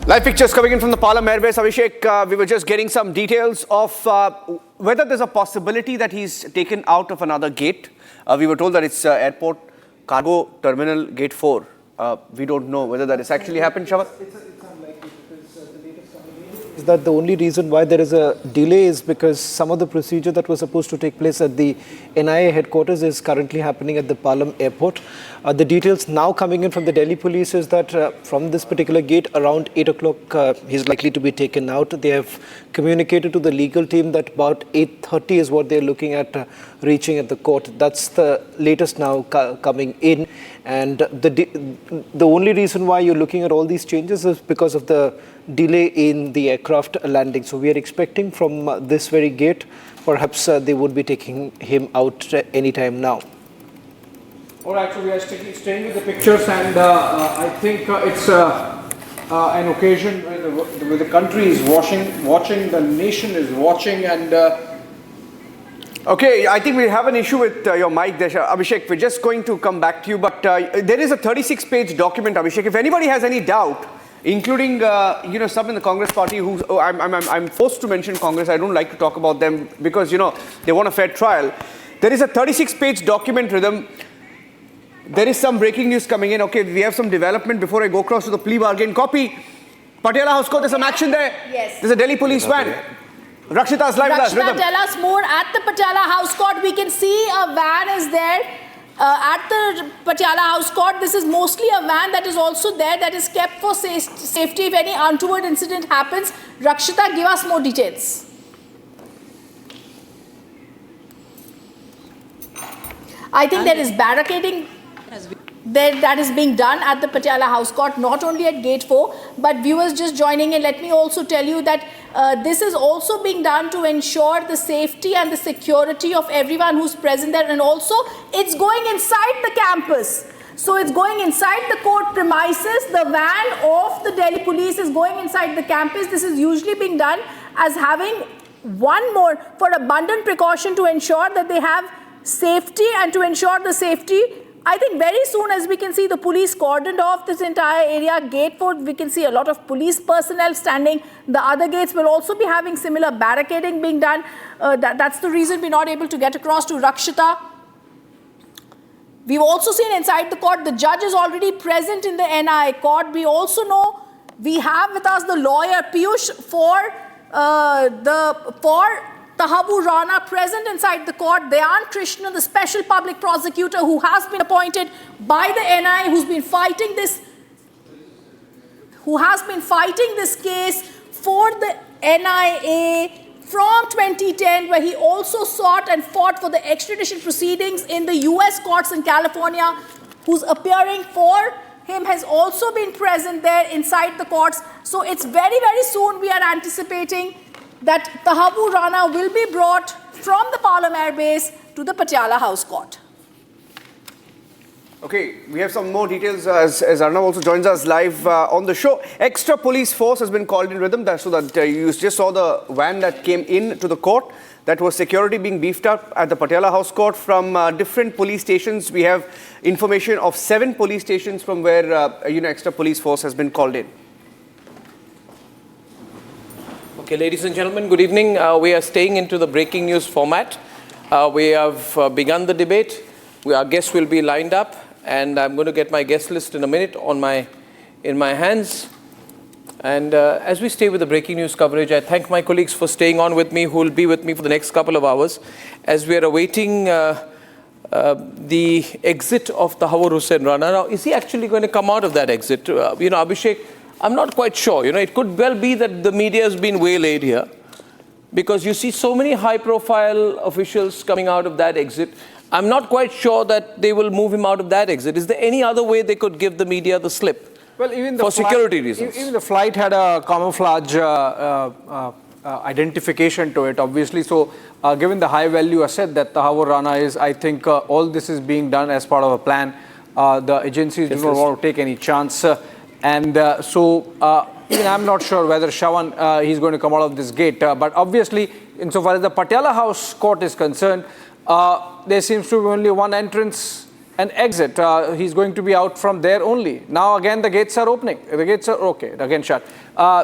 Live pictures coming in from the Palam airbase. Abhishek, we were just getting some details of whether there's a possibility that he's taken out of another gate. We were told that it's airport cargo terminal gate 4. We don't know whether that has actually happened, Shravan. It's unlikely because the latest coming in is that the only reason why there is a delay is because some of the procedure that was supposed to take place at the NIA headquarters is currently happening at the Palam airport. The details now coming in from the Delhi police is that from this particular gate around 8 o'clock he's likely to be taken out. They have communicated to the legal team that about 8:30 is what they're looking at reaching at the court. That's the latest now coming in. And the only reason why you're looking at all these changes is because of the delay in the aircraft landing. So we are expecting from this very gate, perhaps they would be taking him out anytime now. All right, so we are staying with the pictures, and I think it's an occasion where the country is watching, the nation is watching, and... Okay, I think we have an issue with your mic there, Abhishek. We're just going to come back to you, but there is a 36-page document, Abhishek. If anybody has any doubt, including some in the Congress party who I'm forced to mention Congress. I don't like to talk about them because they want a fair trial. There is a 36-page document rhythm. There is some breaking news coming in. Okay, we have some development before I go across to the plea bargain copy. Patiala House Court, there's some action there. Yes. There's a Delhi police van. Rakshita's live with us. Rakshita, tell us more. At the Patiala House Court, we can see a van is there. At the Patiala House Court, this is mostly a van that is also there that is kept for safety if any untoward incident happens. Rakshita, give us more details. I think there is barricading that is being done at the Patiala House Court, not only at Gate 4, but viewers just joining in, let me also tell you that this is also being done to ensure the safety and the security of everyone who's present there, and also it's going inside the campus. So it's going inside the court premises. The van of the Delhi police is going inside the campus. This is usually being done as having one more for abundant precaution to ensure that they have safety and to ensure the safety. I think very soon, as we can see, the police cordoned off this entire area. Gate 4, we can see a lot of police personnel standing. The other gates will also be having similar barricading being done. That's the reason we're not able to get across to Rakshita. We've also seen inside the court, the judge is already present in the NIA court. We also know we have with us the lawyer Piyush for Tahawwur Rana present inside the court. Dayan Krishna, the special public prosecutor who has been appointed by the NIA, who's been fighting this case for the NIA from 2010, where he also sought and fought for the extradition proceedings in the US courts in California, who's appearing for him, has also been present there inside the courts. So it's very, very soon we are anticipating that Tahawwur Rana will be brought from the Palam airbase to the Patiala House Court. Okay, we have some more details as Arnab also joins us live on the show. Extra police force has been called in rhythm, so that you just saw the van that came in to the court. That was security being beefed up at the Patiala House Court from different police stations. We have information of 7 police stations from where extra police force has been called in. Okay, ladies and gentlemen, good evening. We are staying into the breaking news format. We have begun the debate. Our guests will be lined up, and I'm going to get my guest list in a minute in my hands. And as we stay with the breaking news coverage, I thank my colleagues for staying on with me, who will be with me for the next couple of hours, as we are awaiting the exit of Tahawwur Hussain Rana. Now, is he actually going to come out of that exit? Abhishek, I'm not quite sure. It could well be that the media has been waylaid here, because you see so many high-profile officials coming out of that exit. I'm not quite sure that they will move him out of that exit. Is there any other way they could give the media the slip? Well, even for security reasons. Even the flight had a camouflage identification to it, obviously. So, given the high value asset that Tahawwur Rana is, I think all this is being done as part of a plan. The agencies do not want to take any chance. Even I'm not sure whether Shravan, he's going to come out of this gate. But obviously, insofar as the Patiala House Court is concerned, there seems to be only one entrance an exit. He's going to be out from there only. Now again the gates are opening. The gates are okay, again shut.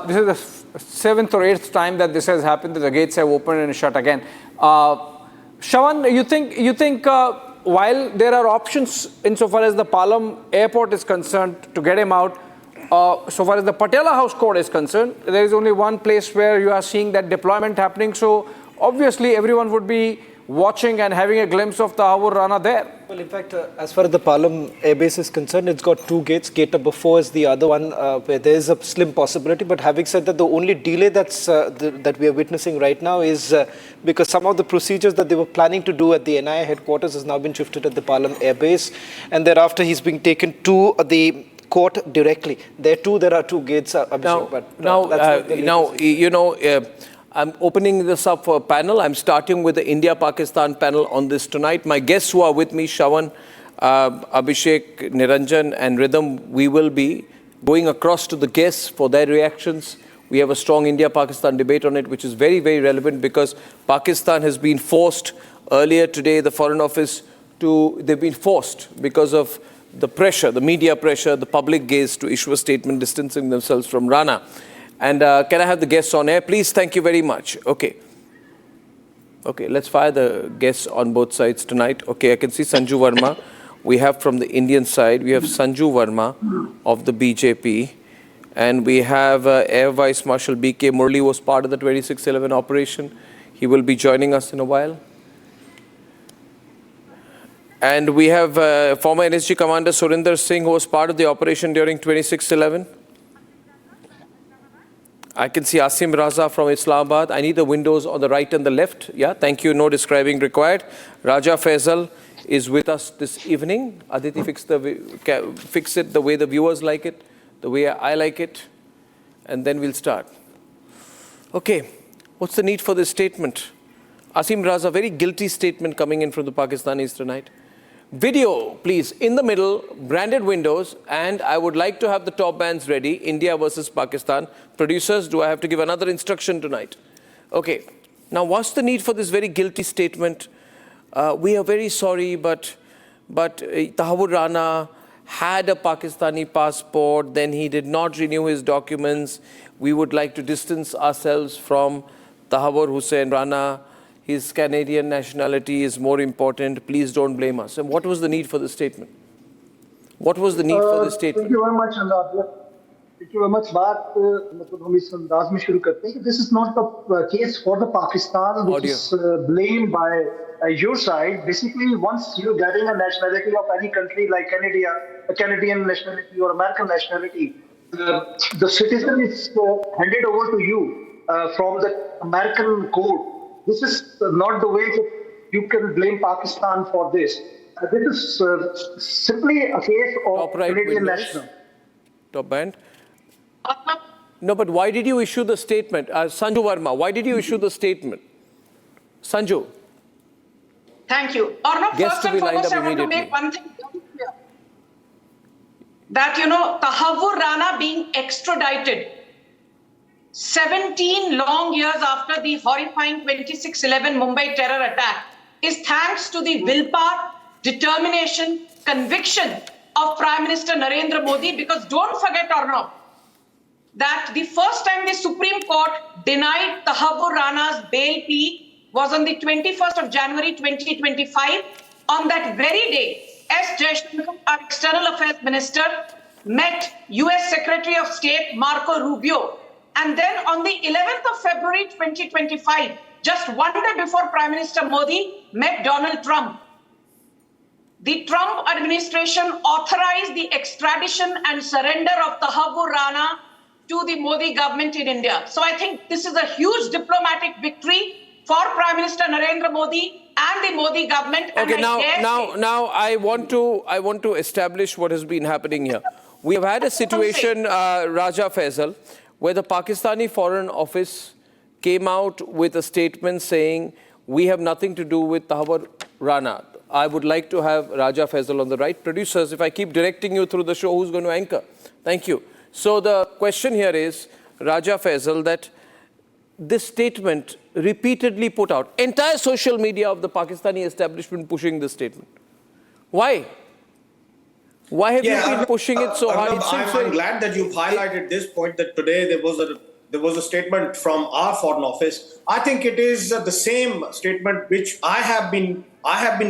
This is the 7th or 8th time that this has happened, that the gates have opened and shut again. Shravan, you think while there are options insofar as the Palam airport is concerned to get him out, so far as the Patiala House Court is concerned, there is only one place where you are seeing that deployment happening. So obviously everyone would be watching and having a glimpse of Tahawwur Rana there. Well, in fact, as far as the Palam airbase is concerned, it's got 2 gates. Gate number 4 is the other one where there is a slim possibility. But having said that, the only delay that we are witnessing right now is because some of the procedures that they were planning to do at the NIA headquarters has now been shifted at the Palam airbase. And thereafter, he's being taken to the court directly. There are 2 gates, Abhishek. I'm opening this up for a panel. I'm starting with the India-Pakistan panel on this tonight. My guests who are with me, Shravan, Abhishek, Niranjan and Rhythm, we will be going across to the guests for their reactions. We have a strong India-Pakistan debate on it, which is very, very relevant because Pakistan has been forced earlier today, the Foreign Office, they've been forced because of the pressure, the media pressure, the public gaze to issue a statement distancing themselves from Rana. And can I have the guests on air, please? Thank you very much. Okay, let's fire the guests on both sides tonight. Okay, I can see Sanju Verma. We have from the Indian side, we have Sanju Verma of the BJP. And we have Air Vice Marshal B.K. Murli, was part of the 2611 operation. He will be joining us in a while. And we have former NSG Commander Surinder Singh, who was part of the operation during 2611. I can see Asim Raza from Islamabad. I need the windows on the right and the left. Yeah, thank you. No describing required. Raja Faisal is with us this evening. Aditi, fix it the way the viewers like it, the way I like it, and then we'll start. Okay, what's the need for this statement? Asim Raza, very guilty statement coming in from the Pakistanis tonight. Video, please, in the middle, branded windows, and I would like to have the top bands ready, India versus Pakistan. Producers, do I have to give another instruction tonight? Okay, now what's the need for this very guilty statement? We are very sorry, but Tahawwur Rana had a Pakistani passport, then he did not renew his documents. We would like to distance ourselves from Tahawwur Hussain Rana. His Canadian nationality is more important. Please don't blame us. And what was the need for this statement? What was the need for this statement? Thank you very much, Arnab. Thank you very much. This is not the case for the Pakistan, which is blamed by your side. Basically, once you're getting a nationality of any country like Canada, a Canadian nationality or American nationality, the citizen is handed over to you from the American court. This is not the way that you can blame Pakistan for this. This is simply a case of Canadian national. Top band. No, but why did you issue the statement? Sanju Verma, why did you issue the statement? Sanju. Thank you. Arnab, first and foremost, I want to make one thing clear. That, Tahawwur Rana being extradited 17 long years after the horrifying 2611 Mumbai terror attack is thanks to the willpower, determination, conviction of Prime Minister Narendra Modi. Because don't forget, Arnab, that the first time the Supreme Court denied Tahawwur Rana's bail plea was on the 21st of January 2025. On that very day, S. Jaishankar, our External Affairs Minister, met US Secretary of State Marco Rubio. And then on the 11th of February 2025, just one day before Prime Minister Modi met Donald Trump, the Trump administration authorized the extradition and surrender of Tahawwur Rana to the Modi government in India. So I think this is a huge diplomatic victory for Prime Minister Narendra Modi and the Modi government. Okay, now I want to establish what has been happening here. We have had a situation, Raja Faisal, where the Pakistani Foreign Office came out with a statement saying, we have nothing to do with Tahawwur Rana. I would like to have Raja Faisal on the right. Producers, if I keep directing you through the show, who's going to anchor? Thank you. So the question here is, Raja Faisal, that this statement repeatedly put out, entire social media of the Pakistani establishment pushing this statement. Why? Why have you been pushing it so hard? Arnab, I'm glad that you've highlighted this point, that today there was a statement from our Foreign Office. I think it is the same statement which I have been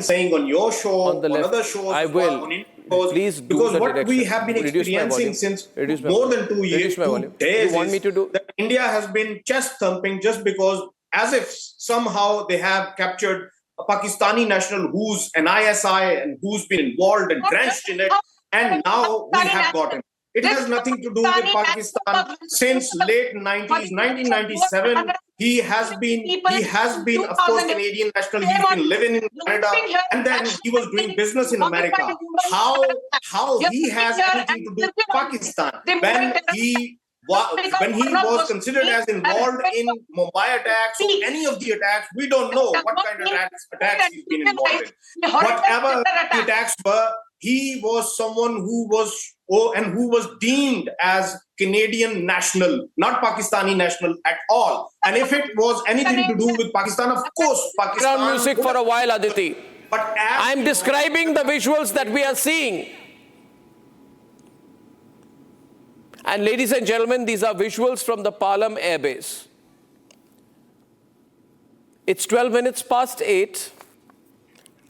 saying on your show, on other shows. I will. Please do because the what direction. we have been experiencing since more than 2 years, 2 days, you want me to do? that India has been chest thumping just because, as if somehow they have captured a Pakistani national who's an ISI and who's been involved and drenched in it, and now we have got him. It has nothing to do with Pakistan. Since late 90s, 1997, he has been, of course, Canadian national. He's been living in Canada, and then he was doing business in America. How he has anything to do with Pakistan when he was considered as involved in Mumbai attacks or any of the attacks? We don't know what kind of attacks he's been involved in. Whatever the attacks were, he was someone who was deemed as Canadian national, not Pakistani national at all. And if it was anything to do with Pakistan, of course, Pakistan. Background music for a while, Aditi. But I'm describing the visuals that we are seeing. And ladies and gentlemen, these are visuals from the Palam Air Base. It's 12 minutes past 8.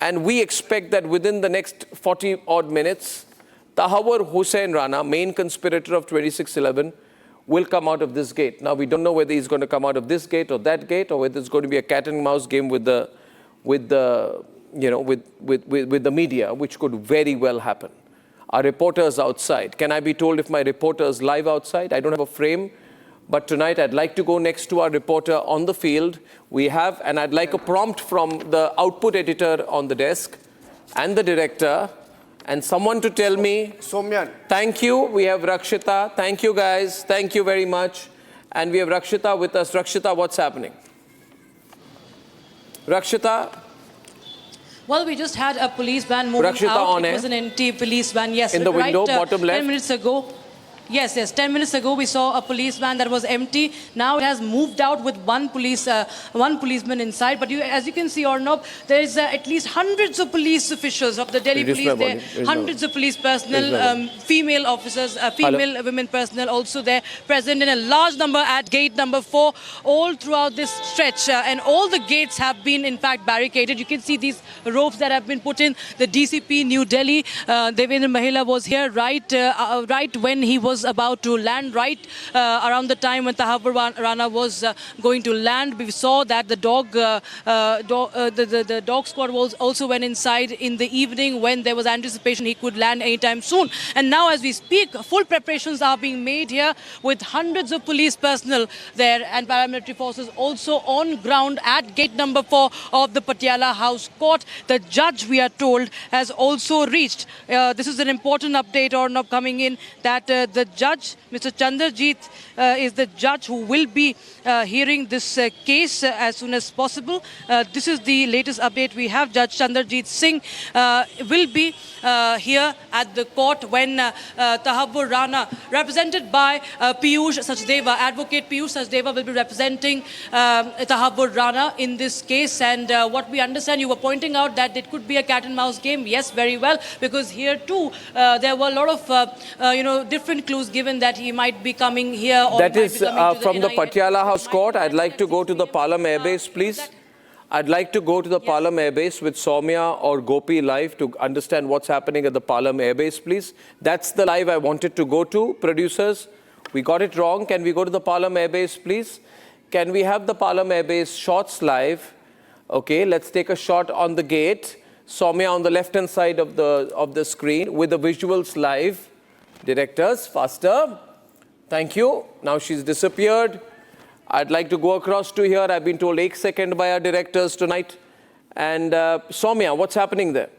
And we expect that within the next 40 odd minutes, Tahawwur Hussain Rana, main conspirator of 2611, will come out of this gate. Now, we don't know whether he's going to come out of this gate or that gate, or whether it's going to be a cat and mouse game with the media, which could very well happen. Our reporters outside. Can I be told if my reporter is live outside? I don't have a frame. But tonight, I'd like to go next to our reporter on the field. We have, and I'd like a prompt from the output editor on the desk and the director, and someone to tell me. Somyan. Thank you. We have Rakshita. Thank you, guys. Thank you very much. And we have Rakshita with us. Rakshita, what's happening? Rakshita? Well, we just had a police van moving Rakshita out. On it air. was an empty police van. Yes, in the right, window, bottom left. 10 minutes ago. Yes, 10 minutes ago we saw a police van that was empty. Now it has moved out with one policeman inside. But as you can see, Arnab, there is at least hundreds of police officials of the Delhi police there. Hundreds of police personnel, female officers, women personnel also there, present in a large number at gate number 4, all throughout this stretch. And all the gates have been, in fact, barricaded. You can see these ropes that have been put in. The DCP New Delhi, Devendra Mahila, was here right when he was about to land, right around the time when Tahawwur Rana was going to land. We saw that the dog squad also went inside in the evening when there was anticipation he could land anytime soon. And now as we speak, full preparations are being made here with hundreds of police personnel there and paramilitary forces also on ground at gate number 4 of the Patiala House Court. The judge, we are told, has also reached. This is an important update, Arnab, coming in, that the judge, Mr. Chandrajit, is the judge who will be hearing this case as soon as possible. This is the latest update we have. Judge Chandrajit Singh will be here at the court when Tahawwur Rana, represented by Piyush Sachdeva, Advocate Piyush Sachdeva, will be representing Tahawwur Rana in this case. And what we understand, you were pointing out that it could be a cat and mouse game. Yes, very well, because here too there were a lot of different clues given that he might be coming here. Or that is from the Patiala House Court. I'd like to go to the Palam Air Base, please. I'd like to go to the Palam Air Base with Soumya or Gopi live to understand what's happening at the Palam Air Base, please. That's the live I wanted to go to. Producers, we got it wrong. Can we go to the Palam Air Base, please? Can we have the Palam Air Base shots live? Okay, let's take a shot on the gate. Soumya on the left-hand side of the screen with the visuals live. Directors, faster. Thank you. Now she's disappeared. I'd like to go across to here. I've been told 1 second by our directors tonight. And Soumya, what's happening there?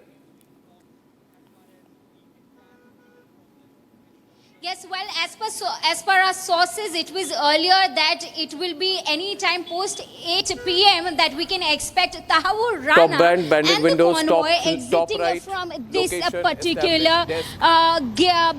Yes, well, as per our sources, it was earlier that it will be any time post 8 p.m. that we can expect Tahawwur Rana Top band, banded and windows, the convoy top exiting right, from this location, particular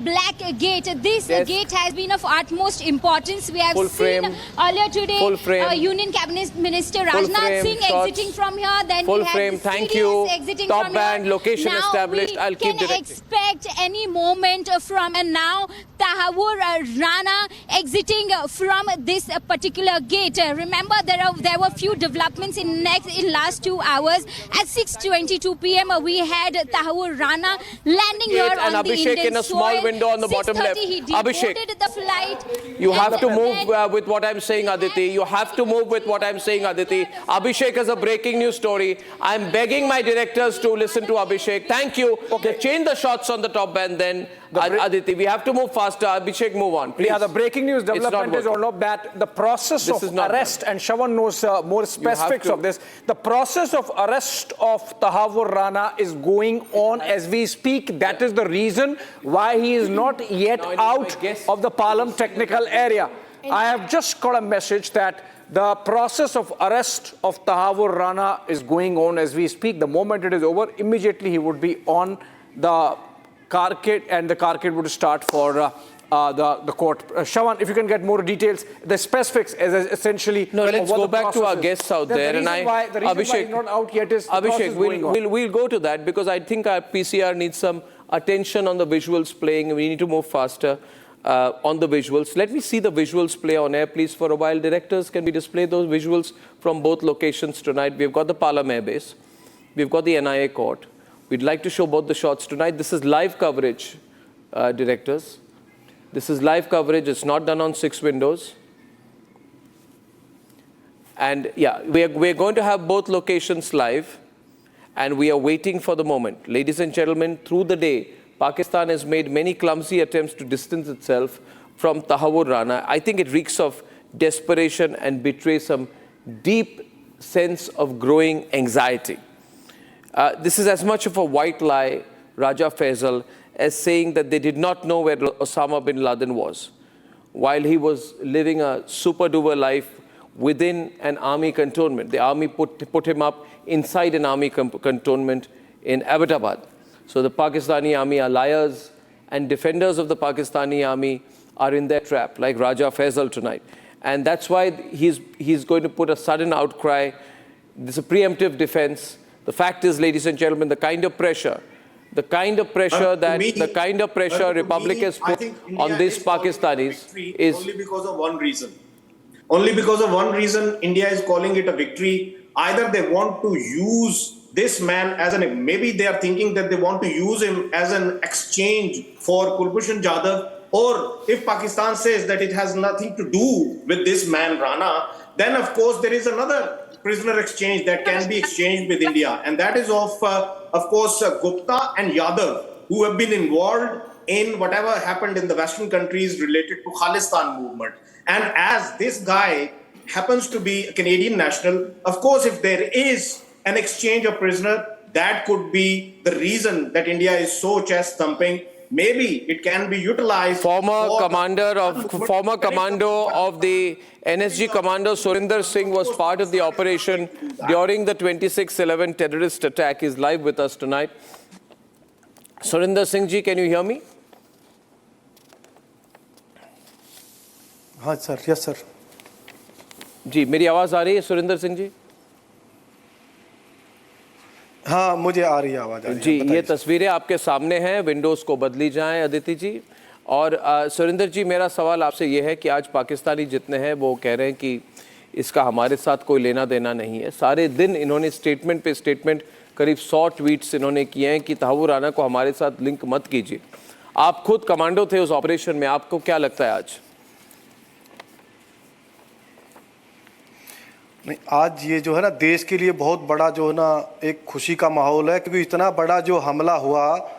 black gate. This gate has been of utmost importance. We have Full seen frame. earlier today Full frame. Union Cabinet Minister Full Rajnath frame, Singh shots. exiting from here. Then Full we have frame, the thank CDS you. exiting Top from band, here. location now established. We I'll keep can directing. expect any moment from and now Tahawwur Rana exiting from this particular gate. Remember, there were few developments in last 2 hours. At 6:22 p.m. we had Tahawwur Rana landing here and on the Abhishek Indian in a small soil. window on the bottom 6:30 left. he Abhishek, deboarded the flight. you have And to move then- with what I'm saying, Aditi. You have to move with what I'm saying, Aditi. Abhishek has a breaking news story. I'm begging my directors to listen to Abhishek. Thank you. Okay, change the shots on the top band then. Aditi, we have to move faster. Abhishek, move on, please. Yeah, the breaking news It's not development is working. Arnab that the process This of is not arrest, and Shawan knows more specifics to- of this, the process of arrest of Tahawwur Rana is going on as we speak. That is the reason why he is not yet Now, out I guess- of the Palam technical area. I have just got a message that the process of arrest of Tahawwur Rana is going on as we speak. The moment it is over, immediately he would be on the carpet and the carpet would start for the court. Shawan, if you can get more details, the specifics is essentially. No, let's what go the back to our process is. guests out The there. reason And why the reason why he's not out yet is the process Abhishek, going on. we'll go to that because I think our PCR needs some attention on the visuals playing. We need to move faster on the visuals. Let me see the visuals play on air, please, for a while. Directors, can we display those visuals from both locations tonight? We've got the Palam Air Base. We've got the NIA court. We'd like to show both the shots tonight. This is live coverage, directors. This is live coverage. It's not done on 6 windows. And yeah, we're going to have both locations live. And we are waiting for the moment. Ladies and gentlemen, through the day, Pakistan has made many clumsy attempts to distance itself from Tahawwur Rana. I think it reeks of desperation and betrays some deep sense of growing anxiety. This is as much of a white lie, Raja Faisal, as saying that they did not know where Osama bin Laden was, while he was living a super-duper life within an army cantonment. The army put him up inside an army cantonment in Abbottabad. So the Pakistani army are liars, and defenders of the Pakistani army are in their trap, like Raja Faisal tonight. And that's why he's going to put a sudden outcry. This is a preemptive defense. The fact is, ladies and gentlemen, the kind of pressure Republicans put on these Pakistanis is only because of one reason. Only because of one reason, India is calling it a victory. Either they want to use this man as maybe they are thinking that they want to use him as an exchange for Kulbhushan Jadhav, or if Pakistan says that it has nothing to do with this man Rana, then of course there is another prisoner exchange that can be exchanged with India, and that is of course Gupta and Yadav, who have been involved in whatever happened in the Western countries related to Khalistan movement. And as this guy happens to be a Canadian national, of course, if there is an exchange of prisoner, that could be the reason that India is so chest thumping. Maybe it can be utilized. Former commando of the NSG commando Surinder Singh was part of the operation during the 26/11 terrorist attack. He's live with us tonight. Surinder Singh ji, can you hear me? हाँ sir, yes sir. जी, मेरी आवाज आ रही है सुरिंदर सिंह जी? हाँ, मुझे आ रही है आवाज। जी, ये तस्वीरें आपके सामने हैं, विंडोज को बदली जाएं अदिति जी। और सुरिंदर जी, मेरा सवाल आपसे ये है कि आज पाकिस्तानी जितने हैं वो कह रहे हैं कि इसका हमारे साथ कोई लेना देना नहीं है। सारे दिन इन्होंने स्टेटमेंट पे स्टेटमेंट, करीब 100 ट्वीट्स इन्होंने किए हैं कि तहव्वुर राना को हमारे साथ लिंक मत कीजिए। आप खुद कमांडो थे उस ऑपरेशन में, आपको क्या लगता है आज? नहीं, आज ये जो है ना देश के लिए बहुत बड़ा जो है ना एक खुशी का माहौल है, क्योंकि इतना बड़ा जो हमला हुआ,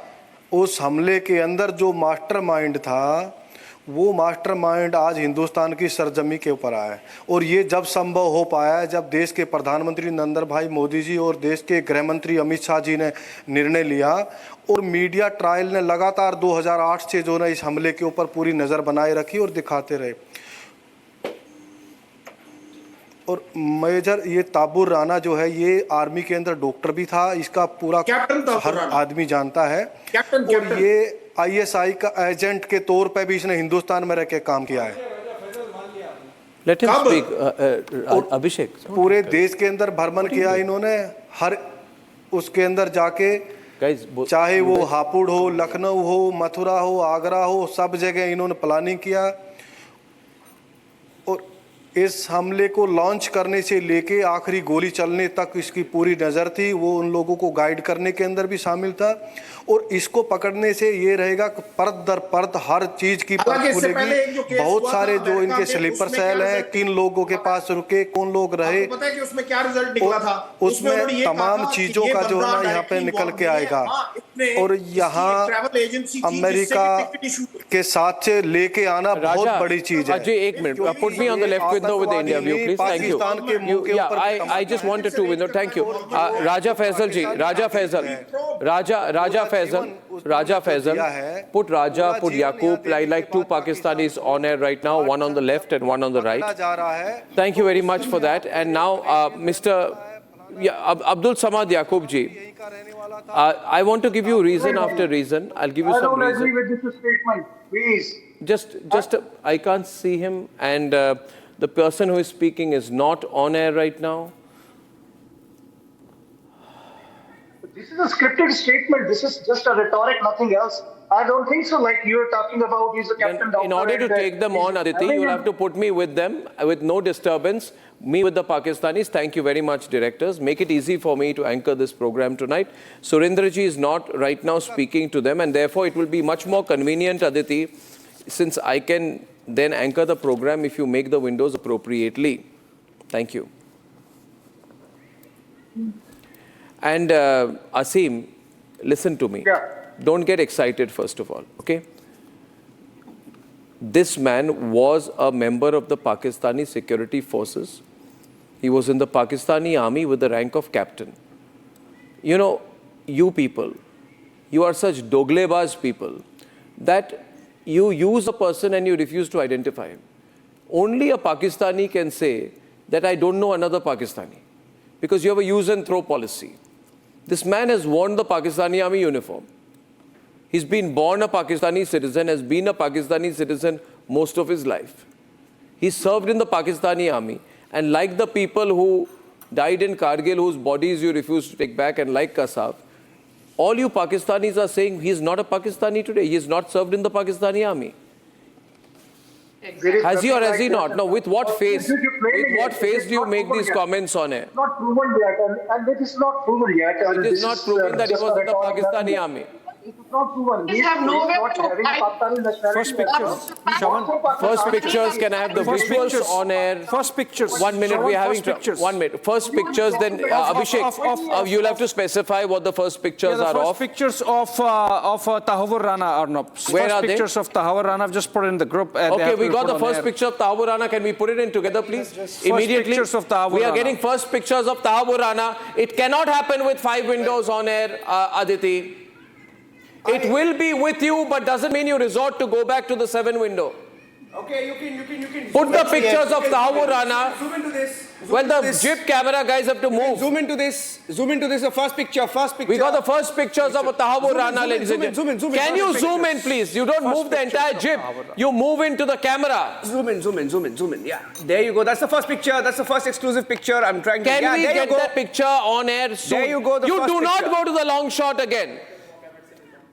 उस हमले के अंदर जो मास्टरमाइंड था वो मास्टरमाइंड आज हिंदुस्तान की सरजमी के ऊपर आया है। और ये जब संभव हो पाया है जब देश के प्रधानमंत्री नरेंद्र भाई मोदी जी और देश के गृह मंत्री अमित शाह जी ने निर्णय लिया और मीडिया ट्रायल ने लगातार 2008 से जो ना इस हमले के ऊपर पूरी नज़र बनाए रखी और दिखाते रहे। और मेजर ये ताहव्वुर राना जो है ये आर्मी के अंदर डॉक्टर भी था, इसका पूरा हर आदमी जानता है। और ये ISI का एजेंट के तौर पे भी इसने हिंदुस्तान में रह के काम किया है। Let him speak, अभिषेक। पूरे देश के अंदर भ्रमण किया इन्होंने, हर उसके अंदर जाके चाहे वो हापुड़ हो, लखनऊ हो, मथुरा हो, आगरा हो, सब जगह इन्होंने प्लानिंग किया। और इस हमले को लॉन्च करने से लेके आखिरी गोली चलने तक इसकी पूरी नज़र थी। वो उन लोगों को गाइड करने के अंदर भी शामिल था। और इसको पकड़ने से ये रहेगा कि परत दर परत हर चीज की परत खुलेगी। बहुत सारे जो इनके स्लीपर सेल हैं, किन लोगों के पास रुके, कौन लोग रहे, पता है कि उसमें क्या रिजल्ट निकला था? उसमें तमाम चीजों का जो है ना यहाँ पे निकल के आएगा। और यहाँ अमेरिका के साथ से लेके आना बहुत बड़ी चीज है। अजय, एक minute, put me on the left window with India view please. Thank you. I just wanted to window. Thank you. Raja Faisal ji, Raja Faisal, Raja Faisal, put Raja, put Yaqub, like two Pakistanis on air right now, one on the left and one on the right. Thank you very much for that. And now, Mr. Abdul Samad Yaqub ji, I want to give you reason after reason. I'll give you some reason. I don't agree with this statement, please. Just I can't see him, and the person who is speaking is not on air right now. This is a scripted statement. This is just a rhetoric, nothing else. I don't think so. Like you're talking about, he's a captain. In order to take them on, Aditi, you'll have to put me with them with no disturbance. Me with the Pakistanis. Thank you very much, directors. Make it easy for me to anchor this program tonight. Surendraji is not right now speaking to them, and therefore it will be much more convenient, Aditi, since I can then anchor the program if you make the windows appropriately. Thank you. And Asim, listen to me. Yeah. Don't get excited, first of all, okay? This man was a member of the Pakistani security forces. He was in the Pakistani army with the rank of captain. You know, you people, you are such doglebaz people that you use a person and you refuse to identify him. Only a Pakistani can say that I don't know another Pakistani, because you have a use and throw policy. This man has worn the Pakistani army uniform. He's been born a Pakistani citizen, has been a Pakistani citizen most of his life. He served in the Pakistani army, and like the people who died in Kargil, whose bodies you refuse to take back, and like Kasab, all you Pakistanis are saying he's not a Pakistani today. He has not served in the Pakistani army. Exactly. Has he or has he not? No, with what face? With what face do you make these comments on air? It's not proven yet, and it is not proven yet. It is not proven that he was in the Pakistani army. It is not proven. Please have nowhere to hide. First pictures, Shaman. First pictures, can I have the First visuals pictures. on air? First pictures. 1 minute, Shaman, we are having first pictures. 1 minute. First pictures, then Abhishek, you'll have to specify what the first pictures are first of. Pictures of Tahawwur Rana, Arnab. Where are they? Pictures of Tahawwur Rana, I've just put it in the group. Okay, we got the first picture of Tahawwur Rana. Can we put it in together, please? Immediately. Pictures of Tahawwur We are Rana. getting first pictures of Tahawwur Rana. It cannot happen with 5 windows on air, Aditi. It will be with you, but doesn't mean you resort to go back to the 7 window. Okay, you can. Put the pictures of Tahawwur Rana. Zoom into this. Well, the jib camera guys have to move. Zoom into this. The first picture. We got the first pictures of Tahawwur Rana, ladies and gentlemen. Can you zoom in, please? You don't move the entire jib. You move into the camera. Zoom in. Yeah, there you go. That's the first picture. That's the first exclusive picture. I'm trying to. Can we get that picture on air soon? There you go. You do not go to the long shot again.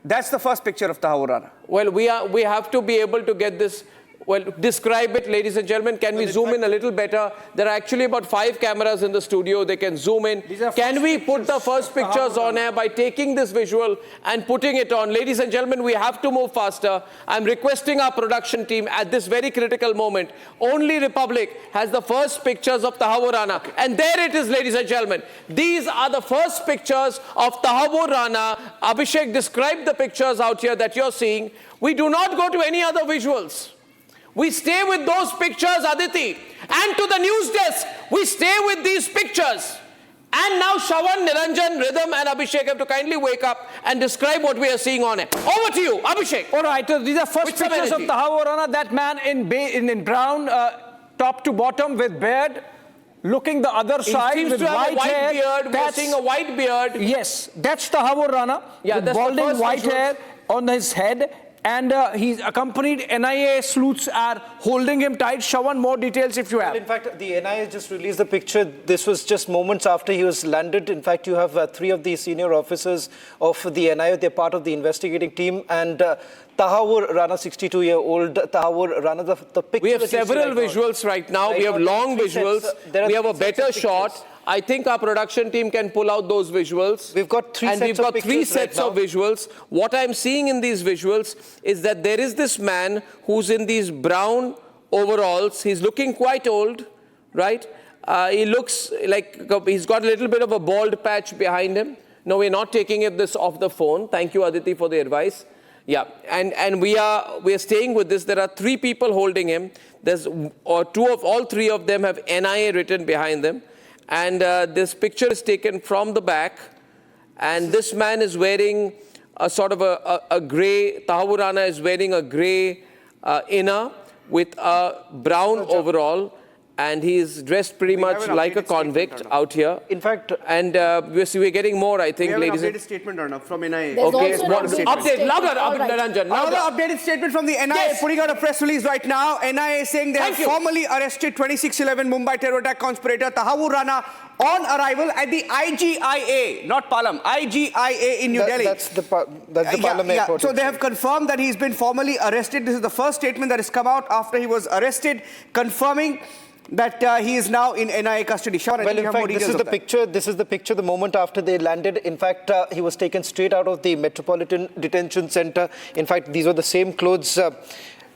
That's the first picture of Tahawwur Rana. Well, we have to be able to get this. Well, describe it, ladies and gentlemen. Can we zoom in a little better? There are actually about 5 cameras in the studio. They can zoom in. Can we put the first pictures on air by taking this visual and putting it on? Ladies and gentlemen, we have to move faster. I'm requesting our production team at this very critical moment. Only Republic has the first pictures of Tahawwur Rana. And there it is, ladies and gentlemen. These are the first pictures of Tahawwur Rana. Abhishek, describe the pictures out here that you're seeing. We do not go to any other visuals. We stay with those pictures, Aditi. And to the news desk, we stay with these pictures. And now Shravan, Niranjan, Rhythm and Abhishek have to kindly wake up and describe what we are seeing on it. Over to you, Abhishek. All right, these are first pictures of Tahawwur Rana, that man in brown, top to bottom with beard, looking the other side with white hair. Beard. We are seeing a white beard. Yes, that's Tahawwur Rana, with balding white hair on his head. And he's accompanied, NIA sleuths are holding him tight. Shravan, more details if you have. Well, in fact, the NIA just released the picture. This was just moments after he was landed. In fact, you have 3 of the senior officers of the NIA. They're part of the investigating team. And Tahawwur Rana, 62-year-old Tahawwur Rana, the picture. We have several visuals right now. We have long visuals. We have a better shot. I think our production team can pull out those visuals. We've got 3 sets of visuals. What I'm seeing in these visuals is that there is this man who's in these brown overalls. He's looking quite old, right? He looks like he's got a little bit of a bald patch behind him. No, we're not taking this off the phone. Thank you, Aditi, for the advice. Yeah, and we are staying with this. There are 3 people holding him. All 3 of them have NIA written behind them. And this picture is taken from the back, and this man is wearing a sort of a grey, Tahawwur Rana is wearing a grey inner with a brown overall, and he is dressed pretty much like a convict out here. In fact, and we're getting more, I think, ladies. We have an updated statement, Arnab, from NIA. Okay, update, louder, Niranjan. Another updated statement from the NIA, putting out a press release right now. NIA is saying they have formally arrested 26/11 Mumbai terror attack conspirator Tahawwur Rana on arrival at the IGIA, not Palam, IGIA in New Delhi. That's the Palam airport. So they have confirmed that he's been formally arrested. This is the first statement that has come out after he was arrested, confirming that he is now in NIA custody. Sure, well, in fact, this is the picture. This is the picture the moment after they landed. In fact, he was taken straight out of the Metropolitan Detention Center. In fact, these were the same clothes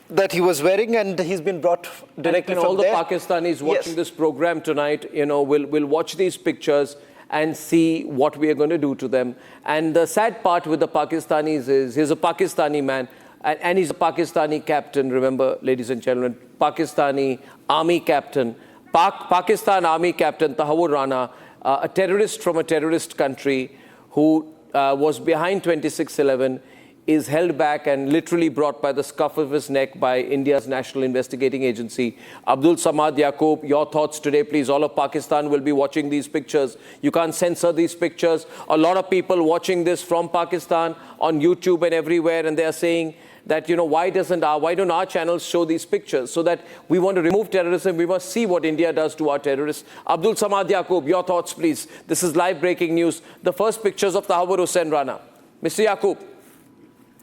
that he was wearing, and he's been brought directly from there. All the Pakistanis watching this program tonight, will watch these pictures and see what we are going to do to them. And the sad part with the Pakistanis is he's a Pakistani man. And he's a Pakistani captain, remember, ladies and gentlemen, Pakistani army captain, Pakistan army captain Tahawwur Rana, a terrorist from a terrorist country who was behind 26/11, is held back and literally brought by the scruff of his neck by India's National Investigating Agency. Abdul Samad Yaqub, your thoughts today, please. All of Pakistan will be watching these pictures. You can't censor these pictures. A lot of people watching this from Pakistan on YouTube and everywhere, and they are saying that, why don't our channels show these pictures? So that we want to remove terrorism, we must see what India does to our terrorists. Abdul Samad Yaqub, your thoughts, please. This is live breaking news. The first pictures of Tahawwur Hussain Rana. Mr. Yaqub.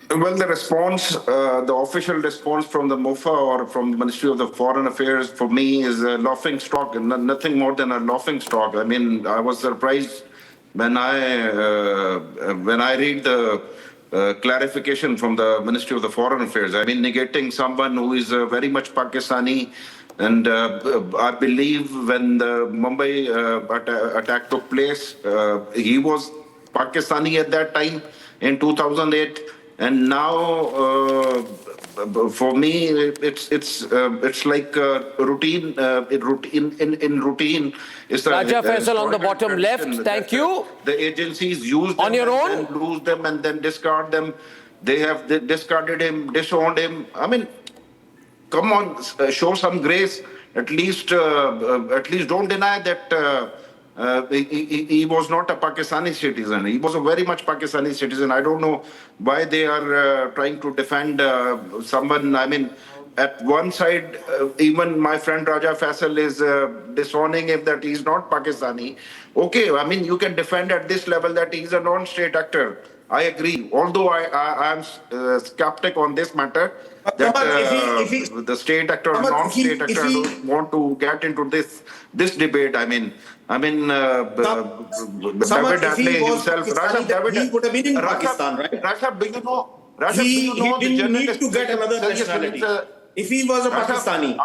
Well, the response, the official response from the MOFA or from the Ministry of the Foreign Affairs, for me, is a laughing stock, and nothing more than a laughing stock. I mean, I was surprised when I read the clarification from the Ministry of the Foreign Affairs. I mean, negating someone who is very much Pakistani. And I believe when the Mumbai attack took place, he was Pakistani at that time in 2008. And now, for me, it's like routine. In routine, is Raja Faisal on the bottom left. Thank you. The agencies use them on your own, and lose them, and then discard them. They have discarded him, disowned him. I mean, come on, show some grace. At least don't deny that. He was not a Pakistani citizen. He was a very much Pakistani citizen. I don't know why they are trying to defend someone. I mean, at one side, even my friend Raja Faisal is disowning him that he's not Pakistani. Okay, I mean, you can defend at this level that he's a non-state actor. I agree. Although I am skeptic on this matter, that the state actor or non-state actor don't want to get into this debate. I mean, David Adley himself, he would have been in Pakistan, right? Rashad, do you know? He didn't need to get another nationality. If he was a Pakistani,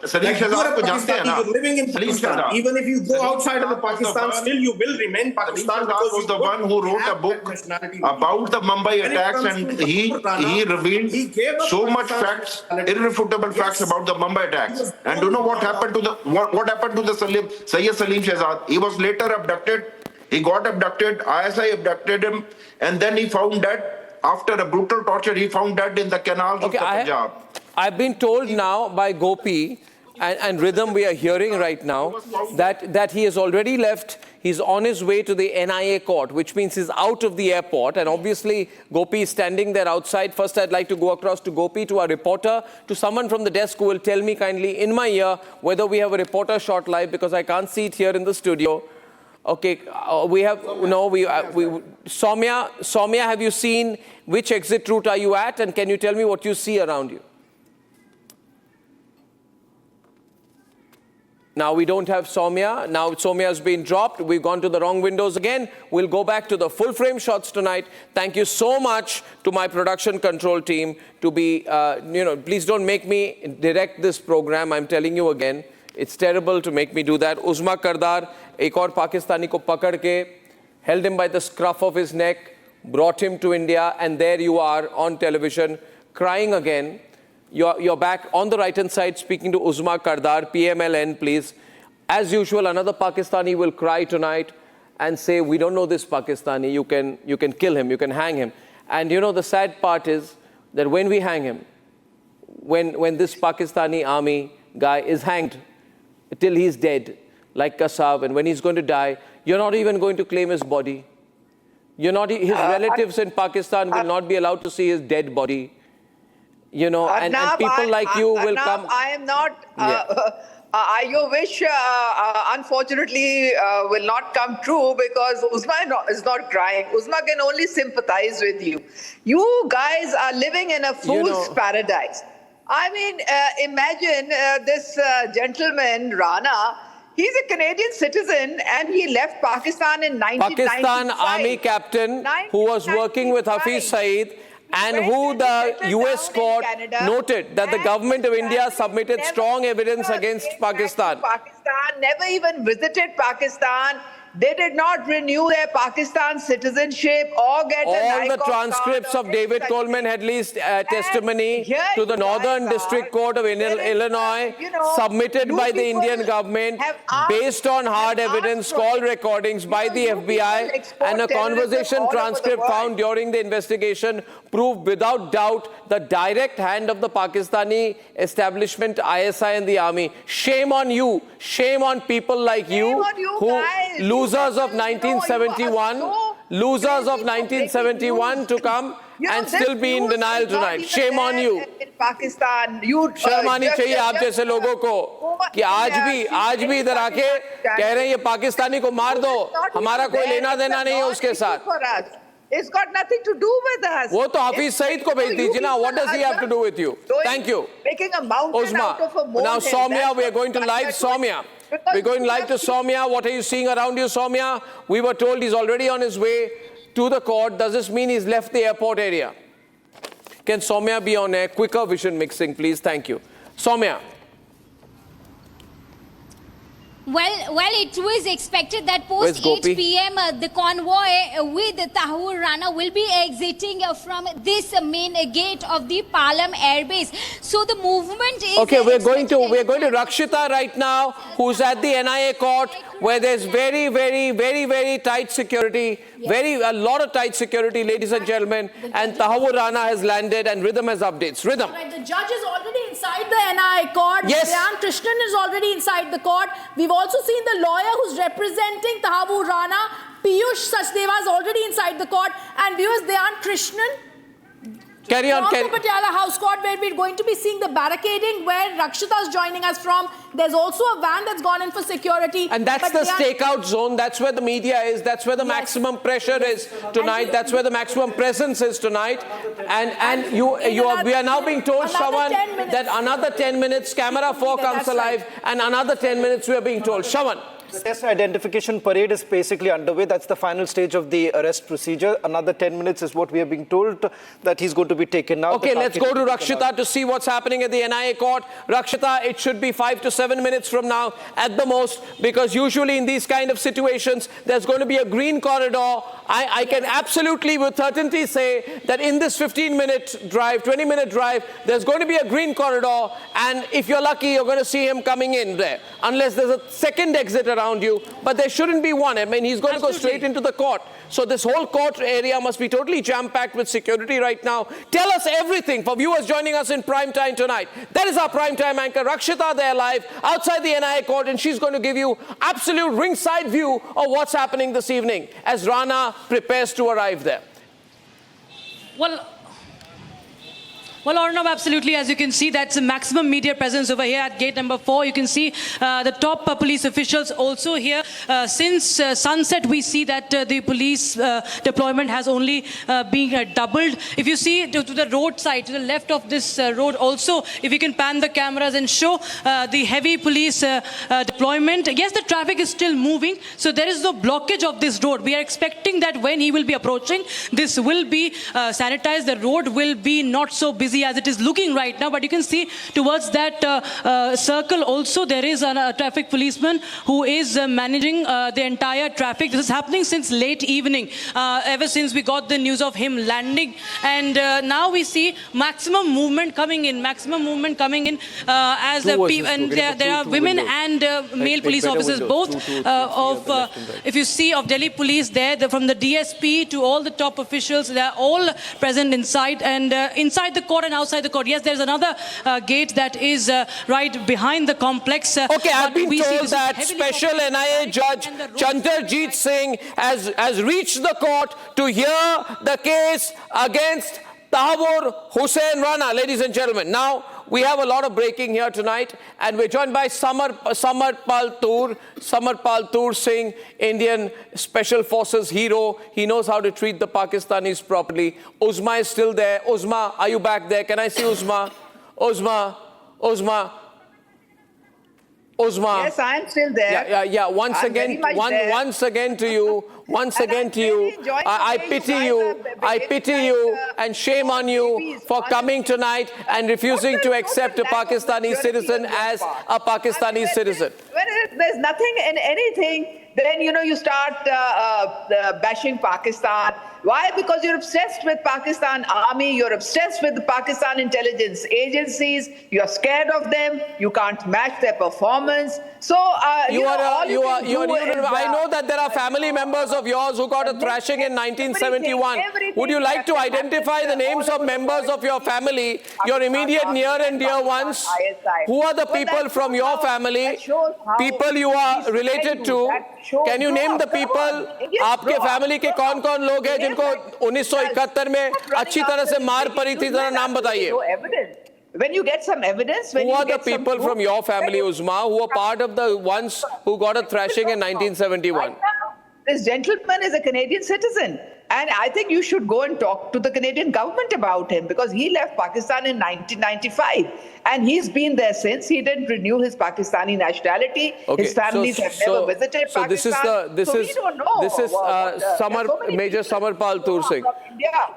Salim like you are Shahzad a को जानते हैं ना? Pakistani, you're living in Salim Pakistan. Shahzad. Even if you go Salim outside of the Shahzad was the Pakistan, one- still you will remain Pakistan Salim because Shahzad was you the one who don't wrote a have book that nationality with you. about the Mumbai When it attacks, comes and to he Tahawwur Rana, revealed he gave up so much Pakistan's facts, nationality. irrefutable facts Yes. about the Mumbai attacks. He was And do you know what born happened to the what happened to the Sayyid Salim Shahzad? He was later abducted. He got abducted. ISI abducted him, and then he found dead. After a brutal torture, he found dead in the canals of the Punjab. I've been told now by Gopi and Rhythm, we are hearing right now, that he has already left. He's on his way to the NIA court, which means he's out of the airport. And obviously, Gopi is standing there outside. First, I'd like to go across to Gopi, to our reporter, to someone from the desk who will tell me kindly in my ear whether we have a reporter shot live, because I can't see it here in the studio. Okay, we have, no, Soumya, have you seen which exit route are you at? And can you tell me what you see around you? Now we don't have Soumya. Now Soumya has been dropped. We've gone to the wrong windows again. We'll go back to the full frame shots tonight. Thank you so much to my production control team to be, please don't make me direct this program. I'm telling you again. It's terrible to make me do that. Uzma Kardar, ek aur Pakistani ko pakad ke, held him by the scruff of his neck, brought him to India, and there you are on television, crying again. You're back on the right-hand side speaking to Uzma Kardar, PMLN, please. As usual, another Pakistani will cry tonight and say, we don't know this Pakistani, you can kill him, you can hang him. And you know, the sad part is that when we hang him, when this Pakistani army guy is hanged, till he's dead, like Kasab, and when he's going to die, you're not even going to claim his body. His relatives in Pakistan will not be allowed to see his dead body. You know, and people like you will come. I am not, your wish, unfortunately, will not come true, because Uzma is not crying. Uzma can only sympathize with you. You guys are living in a fool's paradise. I mean, imagine this gentleman, Rana. He's a Canadian citizen and he left Pakistan in 1995. Pakistan Army captain who was working with Hafiz Saeed, and who the US court noted that the government of India submitted strong evidence against Pakistan. Pakistan never even visited Pakistan. They did not renew their Pakistan citizenship or get all the transcripts of David Coleman Headley's testimony to the Northern District Court of Illinois, submitted by the Indian government based on hard evidence, call recordings by the FBI, and a conversation transcript found during the investigation proved without doubt the direct hand of the Pakistani establishment, ISI, and the army. Shame on you. Shame on people like you who losers of 1971, losers of 1971 to come and still be in denial tonight. Shame on you. In Pakistan, शर्म आनी चाहिए आप जैसे लोगों को कि आज भी इधर आके कह रहे हैं ये पाकिस्तानी को मार दो, हमारा कोई लेना देना नहीं है उसके साथ. It's got nothing to do with us. वो तो हाफिज सईद को भेज दीजिए ना. What does he have to do with you? Thank you. Making a mountain out of a molehill. Now Soumya, we are going to live Soumya. We're going live to Soumya. What are you seeing around you, Soumya? We were told he's already on his way to the court. Does this mean he's left the airport area? Can Soumya be on air? Quicker vision mixing, please. Thank you. Soumya. Well, it was expected that post 8 p.m. The convoy with Tahawwur Rana will be exiting from this main gate of the Palam airbase. So the movement is okay. We're going to Rakshita right now, who's at the NIA court, where there's very tight security, a lot of tight security, ladies and gentlemen. And Tahawwur Rana has landed, and Rhythm has updates. Rhythm. Right, the judge is already inside the NIA court. Yes. Dhyan Krishnan is already inside the court. We've also seen the lawyer who's representing Tahawwur Rana, Piyush Sachdeva, is already inside the court. And viewers, Dhyan Krishnan. Carry on, from the Patiala House Court, where we're going to be seeing the barricading, where Rakshita is joining us from. There's also a van that's gone in for security. And that's the stakeout zone. That's where the media is. That's where the maximum pressure is tonight. That's where the maximum presence is tonight. And we are now being told, Shawan, that another 10 minutes, camera 4 comes alive, and another 10 minutes we are being told. Shawan. The test identification parade is basically underway. That's the final stage of the arrest procedure. Another 10 minutes is what we have been told that he's going to be taken now. Okay, let's go to Rakshita to see what's happening at the NIA court. Rakshita, it should be 5 to 7 minutes from now at the most, because usually in these kind of situations, there's going to be a green corridor. I can absolutely with certainty say that in this 15-minute drive, 20-minute drive, there's going to be a green corridor, and if you're lucky, you're going to see him coming in there, unless there's a second exit around you, but there shouldn't be one. I mean, he's going to go straight into the court. So this whole court area must be totally jam-packed with security right now. Tell us everything for viewers joining us in prime time tonight. That is our prime time anchor, Rakshita, there live outside the NIA court, and she's going to give you absolute ringside view of what's happening this evening as Rana prepares to arrive there. Well, Arnab, absolutely. As you can see, that's a maximum media presence over here at gate number 4. You can see the top police officials also here. Since sunset, we see that the police deployment has only been doubled. If you see to the roadside, to the left of this road also, if you can pan the cameras and show the heavy police deployment. Yes, the traffic is still moving, so there is no blockage of this road. We are expecting that when he will be approaching, this will be sanitized. The road will be not so busy as it is looking right now, but you can see towards that circle also there is a traffic policeman who is managing the entire traffic. This is happening since late evening, ever since we got the news of him landing, and now we see maximum movement coming in, as there are women and male police officers, both if you see of Delhi police there, from the DSP to all the top officials, they are all present inside, and inside the court and outside the court. Yes, there's another gate that is right behind the complex. Okay, I've been told that Special NIA Judge Chandrajit Singh has reached the court to hear the case against Tahawwur Hussain Rana, ladies and gentlemen. Now, we have a lot of breaking here tonight, and we're joined by Samarpal Tur Singh, Indian Special Forces hero. He knows how to treat the Pakistanis properly. Uzma is still there. Uzma, are you back there? Can I see Uzma? Uzma. Yes, I am still there. Yeah. Once again to you. I pity you, and shame on you for coming tonight and refusing to accept a Pakistani citizen as a Pakistani citizen. When there's nothing in anything, then you start bashing Pakistan. Why? Because you're obsessed with Pakistan army, you're obsessed with the Pakistan intelligence agencies, you're scared of them, you can't match their performance. So I know that there are family members of yours who got a thrashing in 1971. Would you like to identify the names of members of your family, your immediate near and dear ones? Who are the people from your family, people you are related to? Can you name the people? आपके family के कौन-कौन लोग हैं जिनको 1971 में अच्छी तरह से मार पड़ी थी, जरा नाम बताइए. When you get some evidence, who are the people from your family, Uzma, who are part of the ones who got a thrashing in 1971? This gentleman is a Canadian citizen, and I think you should go and talk to the Canadian government about him, because he left Pakistan in 1995 and he's been there since. He didn't renew his Pakistani nationality. Okay, his families have never visited Pakistan. This is Major Samarpal Tur Singh.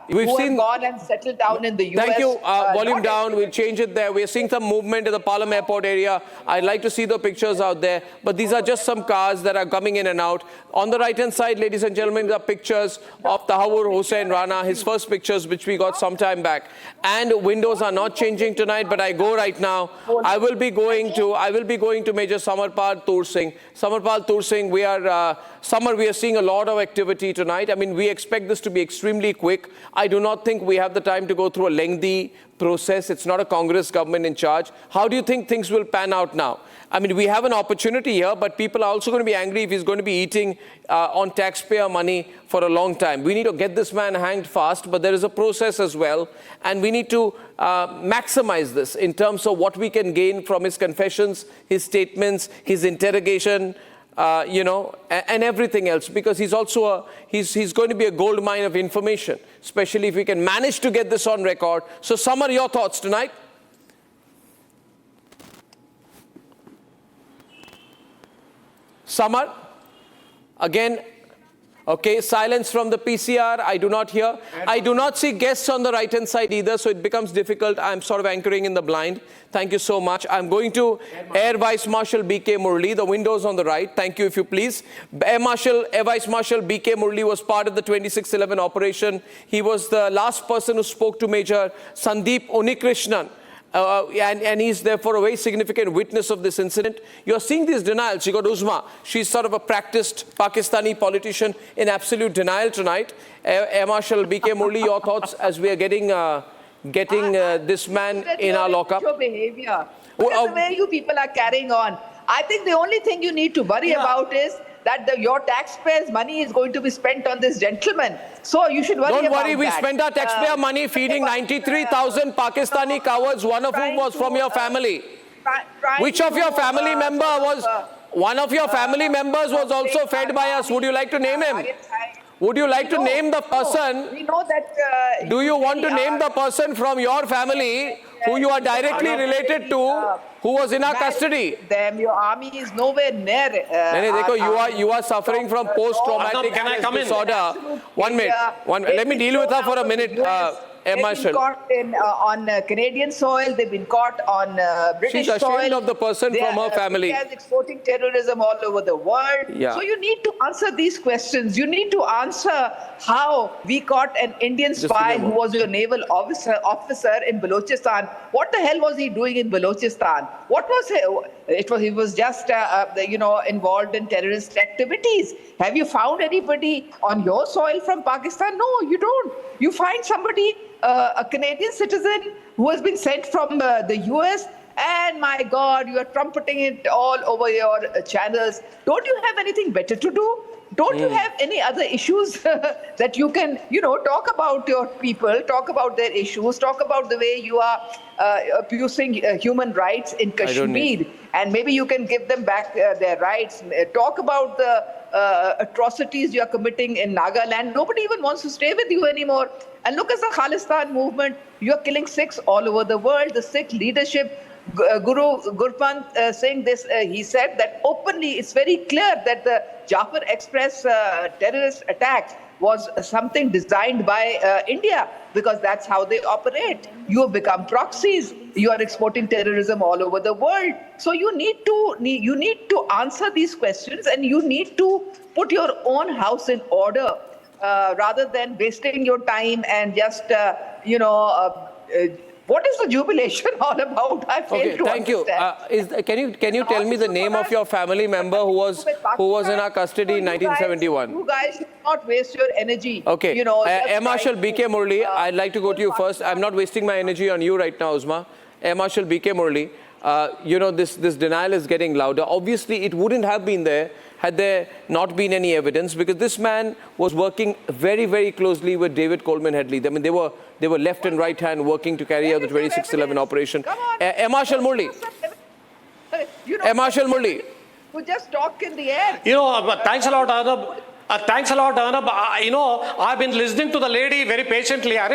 We've seen gone and settled down in the US. Thank you. Volume down. We'll change it there. We're seeing some movement in the Palam Airport area. I'd like to see the pictures out there. But these are just some cars that are coming in and out. On the right-hand side, ladies and gentlemen, the pictures of Tahawwur Hussain Rana, his first pictures, which we got some time back. And windows are not changing tonight, but I go right now. I will be going to Major Samarpal Tur Singh. Samarpal Tur Singh, we are seeing a lot of activity tonight. I mean, we expect this to be extremely quick. I do not think we have the time to go through a lengthy process. It's not a Congress government in charge. How do you think things will pan out now? I mean, we have an opportunity here, but people are also going to be angry if he's going to be eating on taxpayer money for a long time. We need to get this man hanged fast, but there is a process as well. And we need to maximize this in terms of what we can gain from his confessions, his statements, his interrogation, and everything else, because he's also he's going to be a gold mine of information, especially if we can manage to get this on record. So, Samar, your thoughts tonight? Samar, again, okay, silence from the PCR, I do not hear. I do not see guests on the right-hand side either, so it becomes difficult. I'm sort of anchoring in the blind. Thank you so much. I'm going to Air Vice Marshal B.K. Murli, the windows on the right. Thank you, if you please. Air Vice Marshal B.K. Murli was part of the 2611 operation. He was the last person who spoke to Major Sandeep Unikrishnan. And he's therefore a very significant witness of this incident. You're seeing these denials. You got Uzma. She's sort of a practiced Pakistani politician in absolute denial tonight. Air Marshal B.K. Murli, your thoughts as we are getting this man in our lockup? Your behavior. The way you people are carrying on. I think the only thing you need to worry about is that your taxpayers' money is going to be spent on this gentleman. So you should worry about that. Don't worry, we spent our taxpayer money feeding 93,000 Pakistani cowards, one of whom was from your family. Which of your family member was, one of your family members was also fed by us. Would you like to name him? Would you like to name the person? We know that. Do you want to name the person from your family who you are directly related to, who was in our custody? Your army is nowhere near. You are suffering from post-traumatic stress disorder. 1 minute. Let me deal with her for a minute. They've been caught on Canadian soil. They've been caught on British soil. She's ashamed of the person from her family. They are exporting terrorism all over the world. Yeah. So you need to answer these questions. You need to answer how we caught an Indian spy who was your naval officer in Balochistan. What the hell was he doing in Balochistan? What was he? He was just involved in terrorist activities. Have you found anybody on your soil from Pakistan? No, you don't. You find somebody, a Canadian citizen who has been sent from the US, and my God, you are trumpeting it all over your channels. Don't you have anything better to do? Don't you have any other issues that you can, talk about your people, talk about their issues, talk about the way you are abusing human rights in Kashmir, and maybe you can give them back their rights. Talk about the atrocities you are committing in Nagaland. Nobody even wants to stay with you anymore. And look at the Khalistan movement. You are killing Sikhs all over the world. The Sikh leadership, Guru Gurpant saying this, he said that openly, it's very clear that the Jafar Express terrorist attack was something designed by India, because that's how they operate. You have become proxies. You are exporting terrorism all over the world. So you need to answer these questions, and you need to put your own house in order rather than wasting your time and just what is the jubilation all about? I fail to understand. Can you tell me the name of your family member who was in our custody in 1971? You guys should not waste your energy. Okay. Air Marshal B.K. Murli, I'd like to go to you first. I'm not wasting my energy on you right now, Uzma. Air Marshal B.K. Murli, this denial is getting louder. Obviously, it wouldn't have been there had there not been any evidence, because this man was working very, very closely with David Coleman Headley. I mean, they were left and right hand working to carry out the 2611 operation. Air Marshal Murli. Air Marshal Murli. Who just talk in the air. Thanks a lot, Arnab. Thanks a lot, Arnab. I've been listening to the lady very patiently. I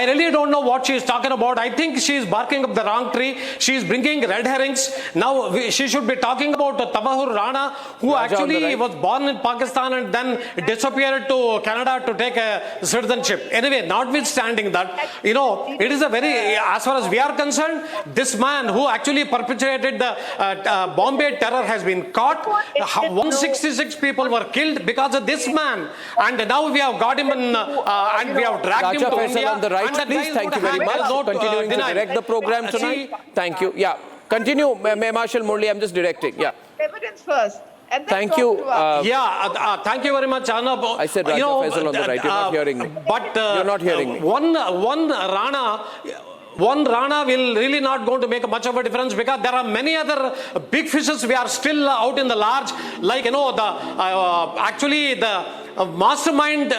really don't know what she is talking about. I think she is barking up the wrong tree. She is bringing red herrings. Now she should be talking about Tahawwur Rana, who actually was born in Pakistan and then disappeared to Canada to take a citizenship. Anyway, notwithstanding that, it is a very, as far as we are concerned, this man who actually perpetrated the Bombay terror has been caught. 166 people were killed because of this man. And now we have got him and we have dragged him to India, on the right, please. Thank you very much. Continuing to direct the program tonight. Thank you. Yeah. Continue, Marshal Murli. I'm just directing. Yeah. Evidence first. And then thank you. Thank you very much, Arnab. I said Raja Faisal on the right. You're not hearing me. But you're not hearing me. One Rana will really not going to make much of a difference, because there are many other big fishes we are still out in the large, like actually the mastermind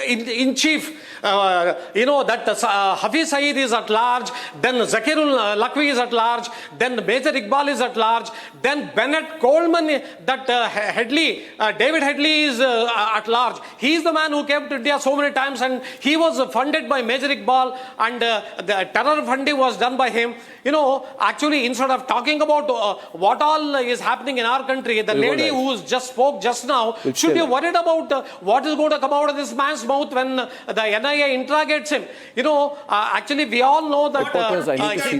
in chief, that Hafiz Saeed is at large, then Zakirul Lakwi is at large, then Major Iqbal is at large, then Bennett Coleman, that David Headley is at large. He is the man who came to India so many times, and he was funded by Major Iqbal, and the terror funding was done by him. Actually, instead of talking about what all is happening in our country, the lady who just spoke just now should be worried about what is going to come out of this man's mouth when the NIA interrogates him. Actually, we all know that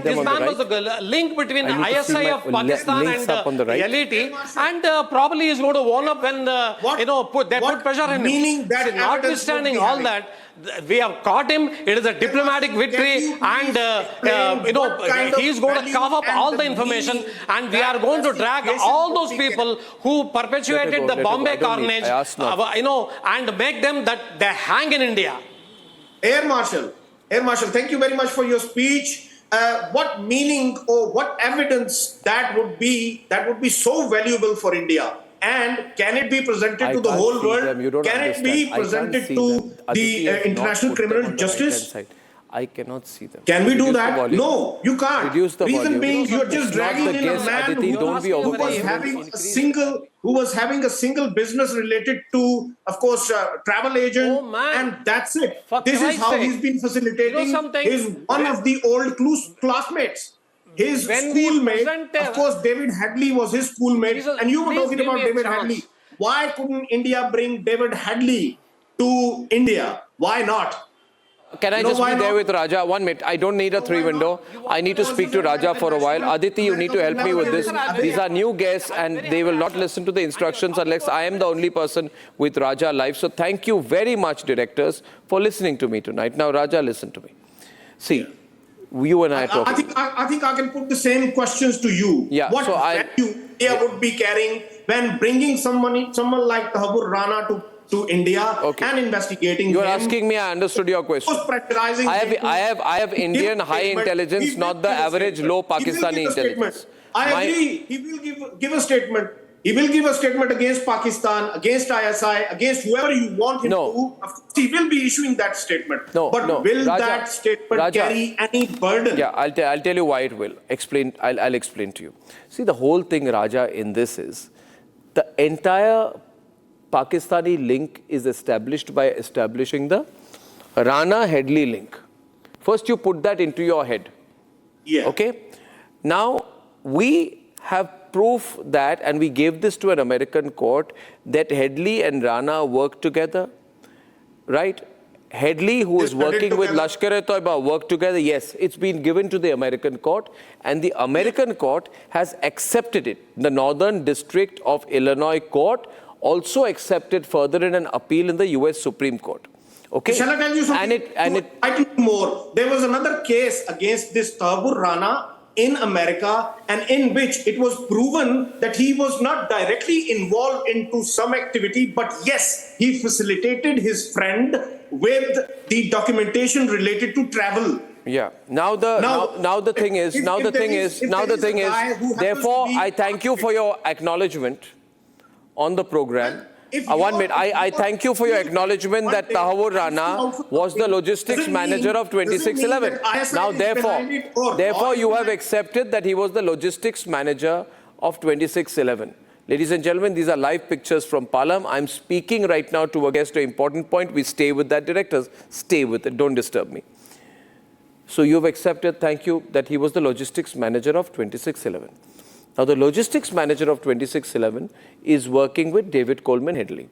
this man was the link between ISI of Pakistan and LET, and probably is going to warn up when they put pressure on him. Notwithstanding all that, we have caught him. It is a diplomatic victory, and he is going to cover up all the information, and we are going to drag all those people who perpetuated the Bombay carnage, and make them that they hang in India. Air Marshal, thank you very much for your speech. What meaning or what evidence that would be so valuable for India? And can it be presented to the whole world? Can it be presented to the International Criminal Justice? I cannot see them. Can we do that? No, you can't. Reduce the Reason volume. being, you're just dragging in a man who was having a single business related to, of course, travel agent, and that's it. This is how he's been facilitating one of the old classmates. His schoolmate, of course, David Headley was his schoolmate, and you were talking about David Headley. Why couldn't India bring David Headley to India? Why not? Can I just be there with Raja? 1 minute. I don't need a 3-window. I need to speak to Raja for a while. Aditi, you need to help me with this. These are new guests and they will not listen to the instructions unless I am the only person with Raja live. So thank you very much, directors, for listening to me tonight. Now, Raja, listen to me. See, you and I are talking. I think I can put the same questions to you. Yeah, what so value India would be carrying when bringing someone like Tahawwur Rana to India and investigating him? You're asking me, I understood your question. I have Indian high intelligence, not the average low Pakistani intelligence. I agree. He will give a statement. He will give a statement against Pakistan, against ISI, against whoever you want him to. Of course, he will be issuing that statement. But will that statement carry any burden? Yeah, I'll tell you why it will. I'll explain to you. See, the whole thing, Raja, in this is the entire Pakistani link is established by establishing the Rana-Headley link. First, you put that into your head. Yeah. Okay? Now, we have proof that, and we gave this to an American court, that Headley and Rana worked together, right? Headley, who is working with Lashkar-e-Toiba, worked together. Yes, it's been given to the American court, and the American court has accepted it. The Northern District of Illinois Court also accepted further in an appeal in the US Supreme Court. Okay? Shall I tell you something? More. There was another case against this Tahawwur Rana in America, and in which it was proven that he was not directly involved into some activity, but yes, he facilitated his friend with the documentation related to travel. Yeah. Now the thing is, therefore, I thank you for your acknowledgement on the program. 1 minute. I thank you for your acknowledgement that Tahawwur Rana was the logistics manager of 2611. Now, therefore, you have accepted that he was the logistics manager of 2611. Ladies and gentlemen, these are live pictures from Palam. I'm speaking right now to a guest, an important point. We stay with that, directors. Stay with it. Don't disturb me. So you've accepted, thank you, that he was the logistics manager of 2611. Now, the logistics manager of 2611 is working with David Coleman Headley.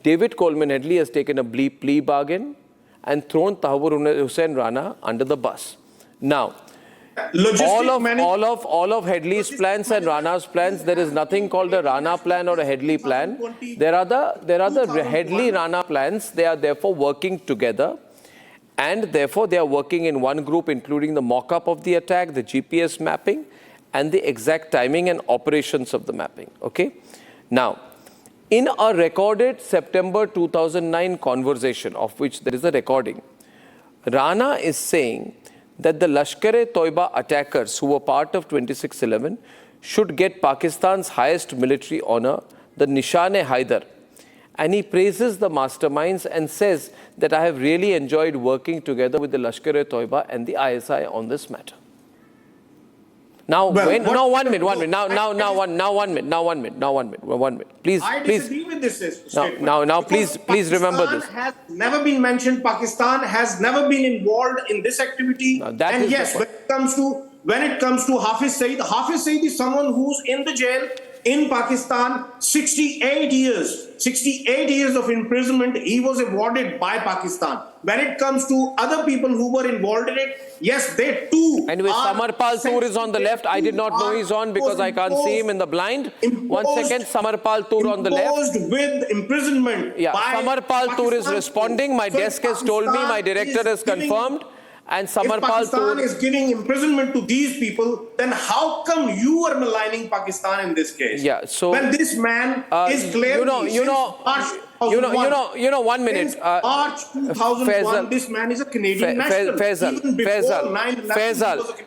David Coleman Headley has taken a plea bargain and thrown Tahawwur Hussain Rana under the bus. Now, all of Headley's plans and Rana's plans, there is nothing called a Rana plan or a Headley plan. There are the Headley-Rana plans. They are therefore working together. And therefore, they are working in one group, including the mock-up of the attack, the GPS mapping, and the exact timing and operations of the mapping. Okay? Now, in a recorded September 2009 conversation, of which there is a recording, Rana is saying that the Lashkar-e-Toiba attackers who were part of 2611 should get Pakistan's highest military honor, the Nishan-e-Haidar. And he praises the masterminds and says that I have really enjoyed working together with the Lashkar-e-Toiba and the ISI on this matter. Now, one minute. Please, I please. disagree with this statement. Now, please remember this. Pakistan has never been mentioned. Pakistan has never been involved in this activity. Now, that and is yes, the when it comes to Hafiz Saeed is someone who's in the jail in Pakistan 68 years. 68 years of imprisonment he was awarded by Pakistan. When it comes to other people who were involved in it, yes, they too. Anyway, Samarpal Toor is on the left. I did not know he's on because I can't see him in the blind. One second, Samarpal Toor on the left. With imprisonment. Yeah, Samarpal Toor is responding. My desk has told me, my director has confirmed. And Samarpal Pakistan is giving imprisonment to these people, then how come you are maligning Pakistan in this case? Yeah, so when this man is clearly one minute. Since March 2001, this man is a Canadian national.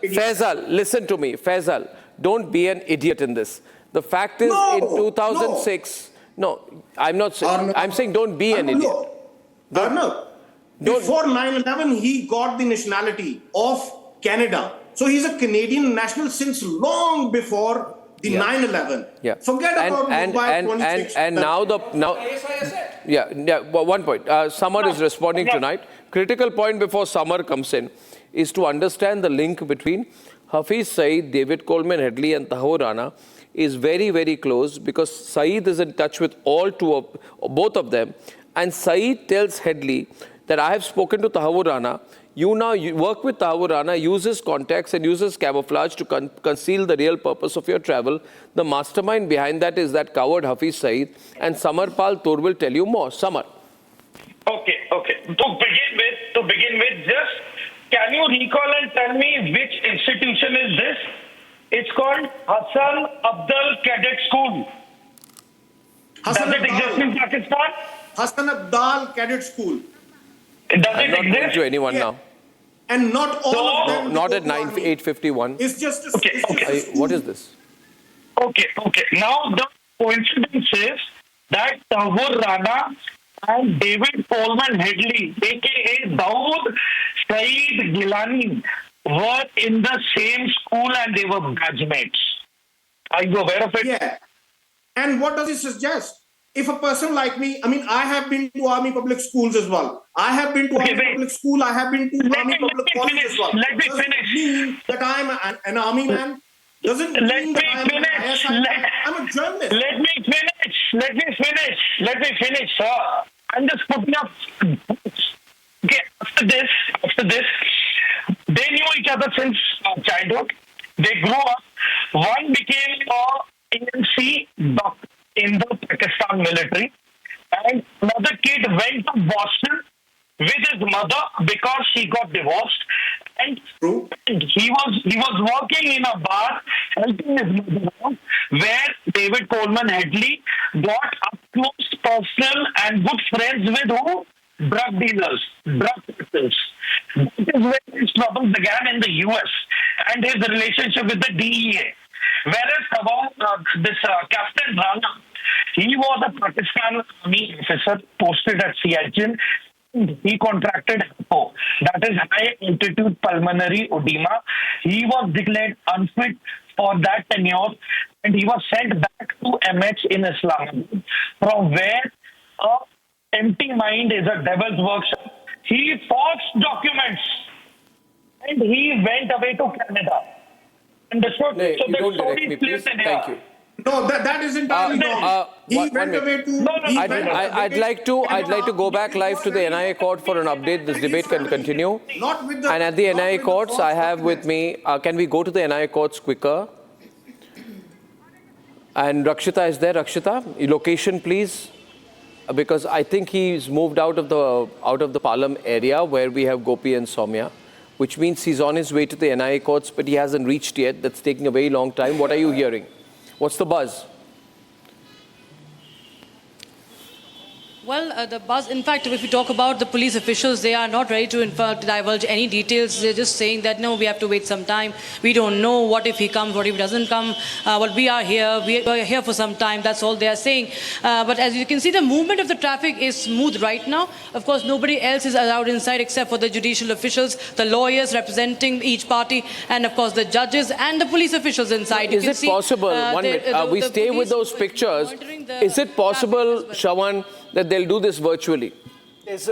Faisal, listen to me. Faisal, don't be an idiot in this. The fact is, in 2006, I'm not saying. I'm saying don't be an idiot. Arnab. Before 9/11, he got the nationality of Canada. So he's a Canadian national since long before the 9/11. Yeah. Forget about Mumbai 26. And now one point. Summer is responding tonight. Critical point before Summer comes in is to understand the link between Hafiz Saeed, David Coleman Headley, and Tahawwur Rana is very, very close because Saeed is in touch with both of them, and Saeed tells Headley that I have spoken to Tahawwur Rana. You work with Tahawwur Rana, use his contacts and uses camouflage to conceal the real purpose of your travel. The mastermind behind that is that coward Hafiz Saeed, and Samarpal Toor will tell you more. Samar. Okay. To begin with, just can you recall and tell me which institution is this? It's called Hassan Abdal Cadet School. Does it exist in Pakistan? Hassan Abdal Cadet School. Does I'm it not exist? going to anyone now. And not all of them. Not at 8:51. It's just a What is this? Okay. Now the coincidence is that Tahawwur Rana and David Coleman Headley, aka Dawood Saeed Gilani, were in the same school and they were batchmates. Are you aware of it? Yeah. And what does it suggest? If a person like me, I have been to army public schools as well. I have been to army public school. I have been to army public college as well. Let me finish. Mean that I'm an army man? Doesn't mean that I'm a journalist. Let me finish, sir. I'm just putting up. Okay, after this, they knew each other since childhood. They grew up. One became a ANC doctor in the Pakistan military, and another kid went to Boston with his mother because she got divorced, and he was working in a bar helping his mother out, where David Coleman Headley got up close, personal, and good friends with who? Drug dealers, drug cartels. That is where his trouble began in the US and his relationship with the DEA. Whereas Captain Rana, he was a Pakistan Army officer posted at Siachen. He contracted HAPO, that is high altitude pulmonary edema. He was declared unfit for that tenure and he was sent back to MH in Islamabad, from where empty mind is a devil's workshop. He forged documents and he went away to Canada. Understood? No, so you don't direct me, please. Thank you. No, that is entirely wrong. I'd like to go back live to the NIA court for an update. This debate can continue. And at the NIA courts, I have with me. Can we go to the NIA courts quicker? And Rakshita is there. Rakshita, location, please, because I think he's moved out of the Palam area where we have Gopi and Soumya, which means he's on his way to the NIA courts, but he hasn't reached yet. That's taking a very long time. What are you hearing? What's the buzz? Well, the buzz, in fact, if we talk about the police officials, they are not ready to divulge any details. They're just saying that, no, we have to wait some time. We don't know what if he comes, what if he doesn't come. But we are here. We are here for some time. That's all they are saying. But as you can see, the movement of the traffic is smooth right now. Of course, nobody else is allowed inside except for the judicial officials, the lawyers representing each party, and of course, the judges and the police officials inside. Is it possible, one minute, we stay with those pictures. Is it possible, Shravan, that they'll do this virtually?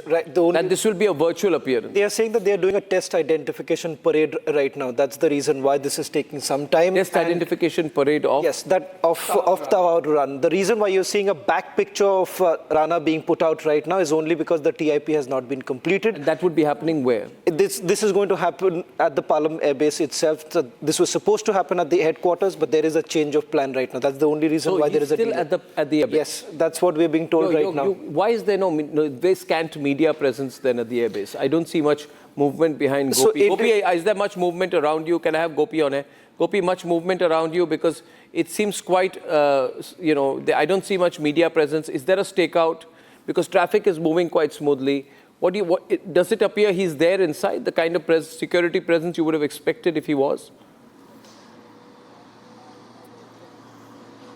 Right, that this will be a virtual appearance. They are saying that they are doing a test identification parade right now. That's the reason why this is taking some time. Test identification parade of? Yes, that of Tahawwur Rana. The reason why you're seeing a back picture of Rana being put out right now is only because the TIP has not been completed. And that would be happening where? This is going to happen at the Palam Air Base itself. So this was supposed to happen at the headquarters, but there is a change of plan right now. That's the only reason why there is a delay. At the air base? Yes, that's what we're being told right now. Why is there no very scant media presence then at the airbase? I don't see much movement behind Gopi. Gopi, is there much movement around you? Can I have Gopi on air? Gopi, much movement around you? Because it seems quite, I don't see much media presence. Is there a stakeout? Because traffic is moving quite smoothly. Does it appear he's there inside, the kind of security presence you would have expected if he was?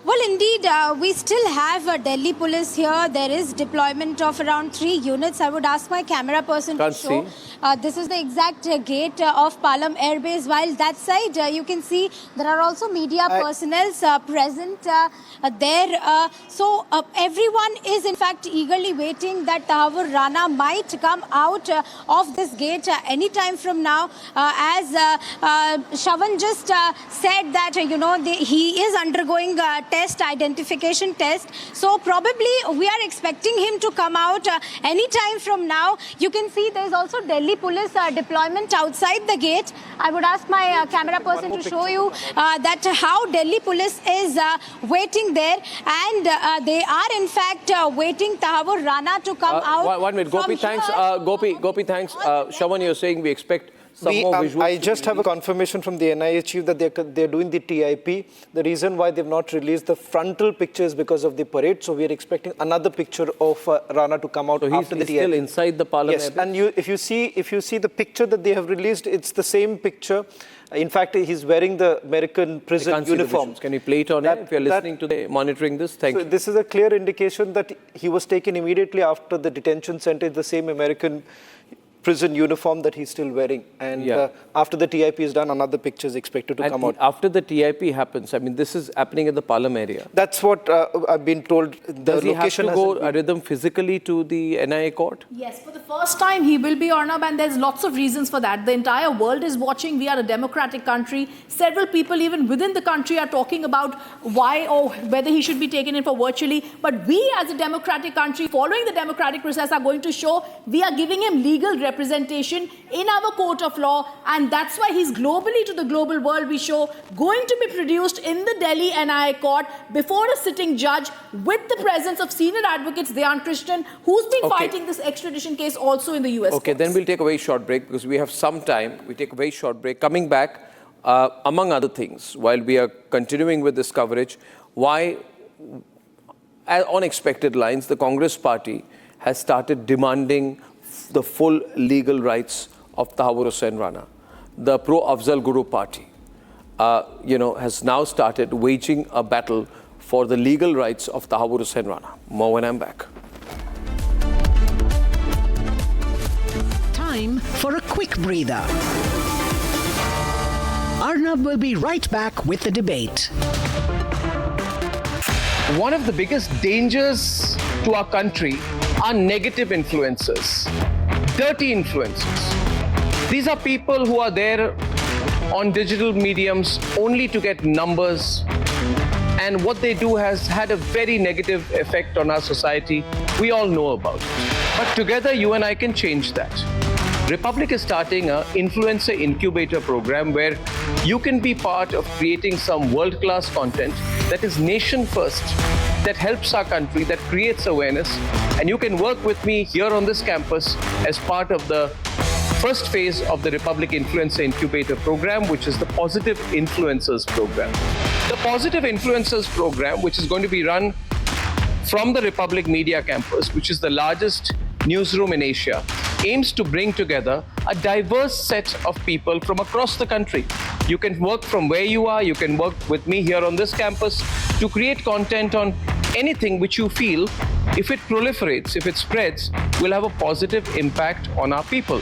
Well, indeed, we still have Delhi police here. There is deployment of around 3 units. I would ask my camera person to show. This is the exact gate of Palam Air Base. While that side, you can see there are also media personnel present there. So everyone is in fact eagerly waiting that Tahawwur Rana might come out of this gate anytime from now. As Shravan just said that, he is undergoing test, identification test. So probably we are expecting him to come out any time from now. You can see there is also Delhi police deployment outside the gate. I would ask my camera person to show you that how Delhi police is waiting there, and they are in fact waiting Tahawwur Rana to come out. 1 minute, Gopi, thanks. Gopi, thanks. Shravan, you're saying we expect some more visuals. I just have a confirmation from the NIA chief that they're doing the TIP. The reason why they've not released the frontal pictures because of the parade. So we are expecting another picture of Rana to come out after the TIP. Still inside the Parliament. Yes, and if you see the picture that they have released, it's the same picture. In fact, he's wearing the American prison uniform. Can you play it on air if you're listening to monitoring this? Thank you. This is a clear indication that he was taken immediately after the detention center, the same American prison uniform that he's still wearing. And after the TIP is done, another picture is expected to come out. After the TIP happens, I mean, this is happening at the Palam area. That's what I've been told. Does he have to go rhythm physically to the NIA court? Yes, for the first time he will be, Arnab, and there's lots of reasons for that. The entire world is watching. We are a democratic country. Several people even within the country are talking about why or whether he should be taken in for virtually. But we as a democratic country, following the democratic process, are going to show we are giving him legal representation in our court of law, and that's why he's globally, to the global world, we show, going to be produced in the Delhi NIA court before a sitting judge with the presence of senior advocates, Dayan Krishnan, who's been fighting this extradition case also in the US Okay, courts. then we'll take a very short break because we have some time. We take a very short break. Coming back, among other things, while we are continuing with this coverage, why, on expected lines, the Congress party has started demanding the full legal rights of Tahawwur Hussain Rana. The pro-Afzal Guru party, has now started waging a battle for the legal rights of Tahawwur Hussain Rana. More when I'm back. Time for a quick breather. Arnab will be right back with the debate. One of the biggest dangers to our country are negative influences, dirty influences. These are people who are there on digital mediums only to get numbers, and what they do has had a very negative effect on our society. We all know about it. But together, you and I can change that. Republic is starting an influencer incubator program where you can be part of creating some world-class content that is nation first, that helps our country, that creates awareness. And you can work with me here on this campus as part of the first phase of the Republic Influencer Incubator program, which is the Positive Influencers program. The Positive Influencers program, which is going to be run from the Republic Media Campus, which is the largest newsroom in Asia, aims to bring together a diverse set of people from across the country. You can work from where you are, you can work with me here on this campus to create content on anything which you feel, if it proliferates, if it spreads, will have a positive impact on our people.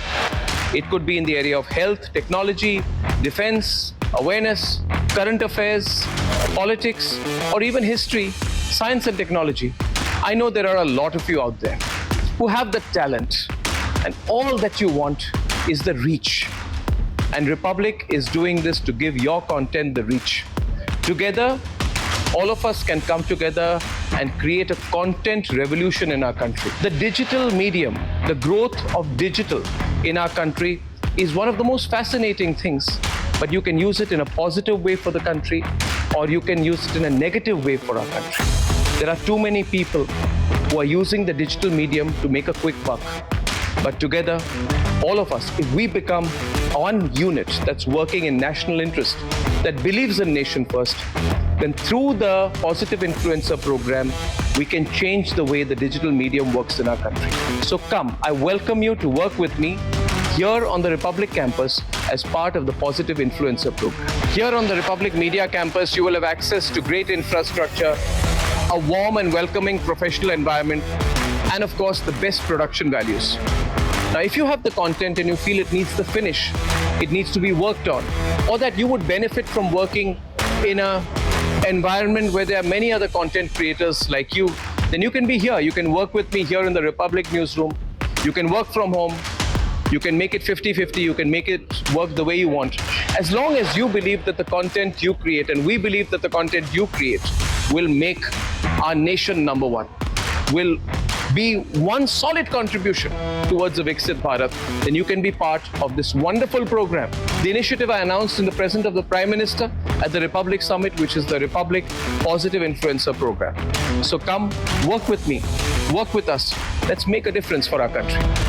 It could be in the area of health, technology, defense, awareness, current affairs, politics, or even history, science and technology. I know there are a lot of you out there who have the talent, and all that you want is the reach. And Republic is doing this to give your content the reach. Together, all of us can come together and create a content revolution in our country. The digital medium, the growth of digital in our country is one of the most fascinating things, but you can use it in a positive way for the country, or you can use it in a negative way for our country. There are too many people who are using the digital medium to make a quick buck. But together, all of us, if we become one unit that's working in national interest, that believes in nation first, then through the Positive Influencer program, we can change the way the digital medium works in our country. So come, I welcome you to work with me here on the Republic campus as part of the Positive Influencer program. Here on the Republic Media campus, you will have access to great infrastructure, a warm and welcoming professional environment, and of course, the best production values. Now, if you have the content and you feel it needs the finish, it needs to be worked on, or that you would benefit from working in an environment where there are many other content creators like you, then you can be here. You can work with me here in the Republic newsroom. You can work from home. You can make it 50-50. You can make it work the way you want. As long as you believe that the content you create, and we believe that the content you create, will make our nation number one, will be one solid contribution towards a Viksit Bharat, then you can be part of this wonderful program. The initiative I announced in the presence of the Prime Minister at the Republic Summit, which is the Republic Positive Influencer program. So come, work with me, work with us. Let's make a difference for our country.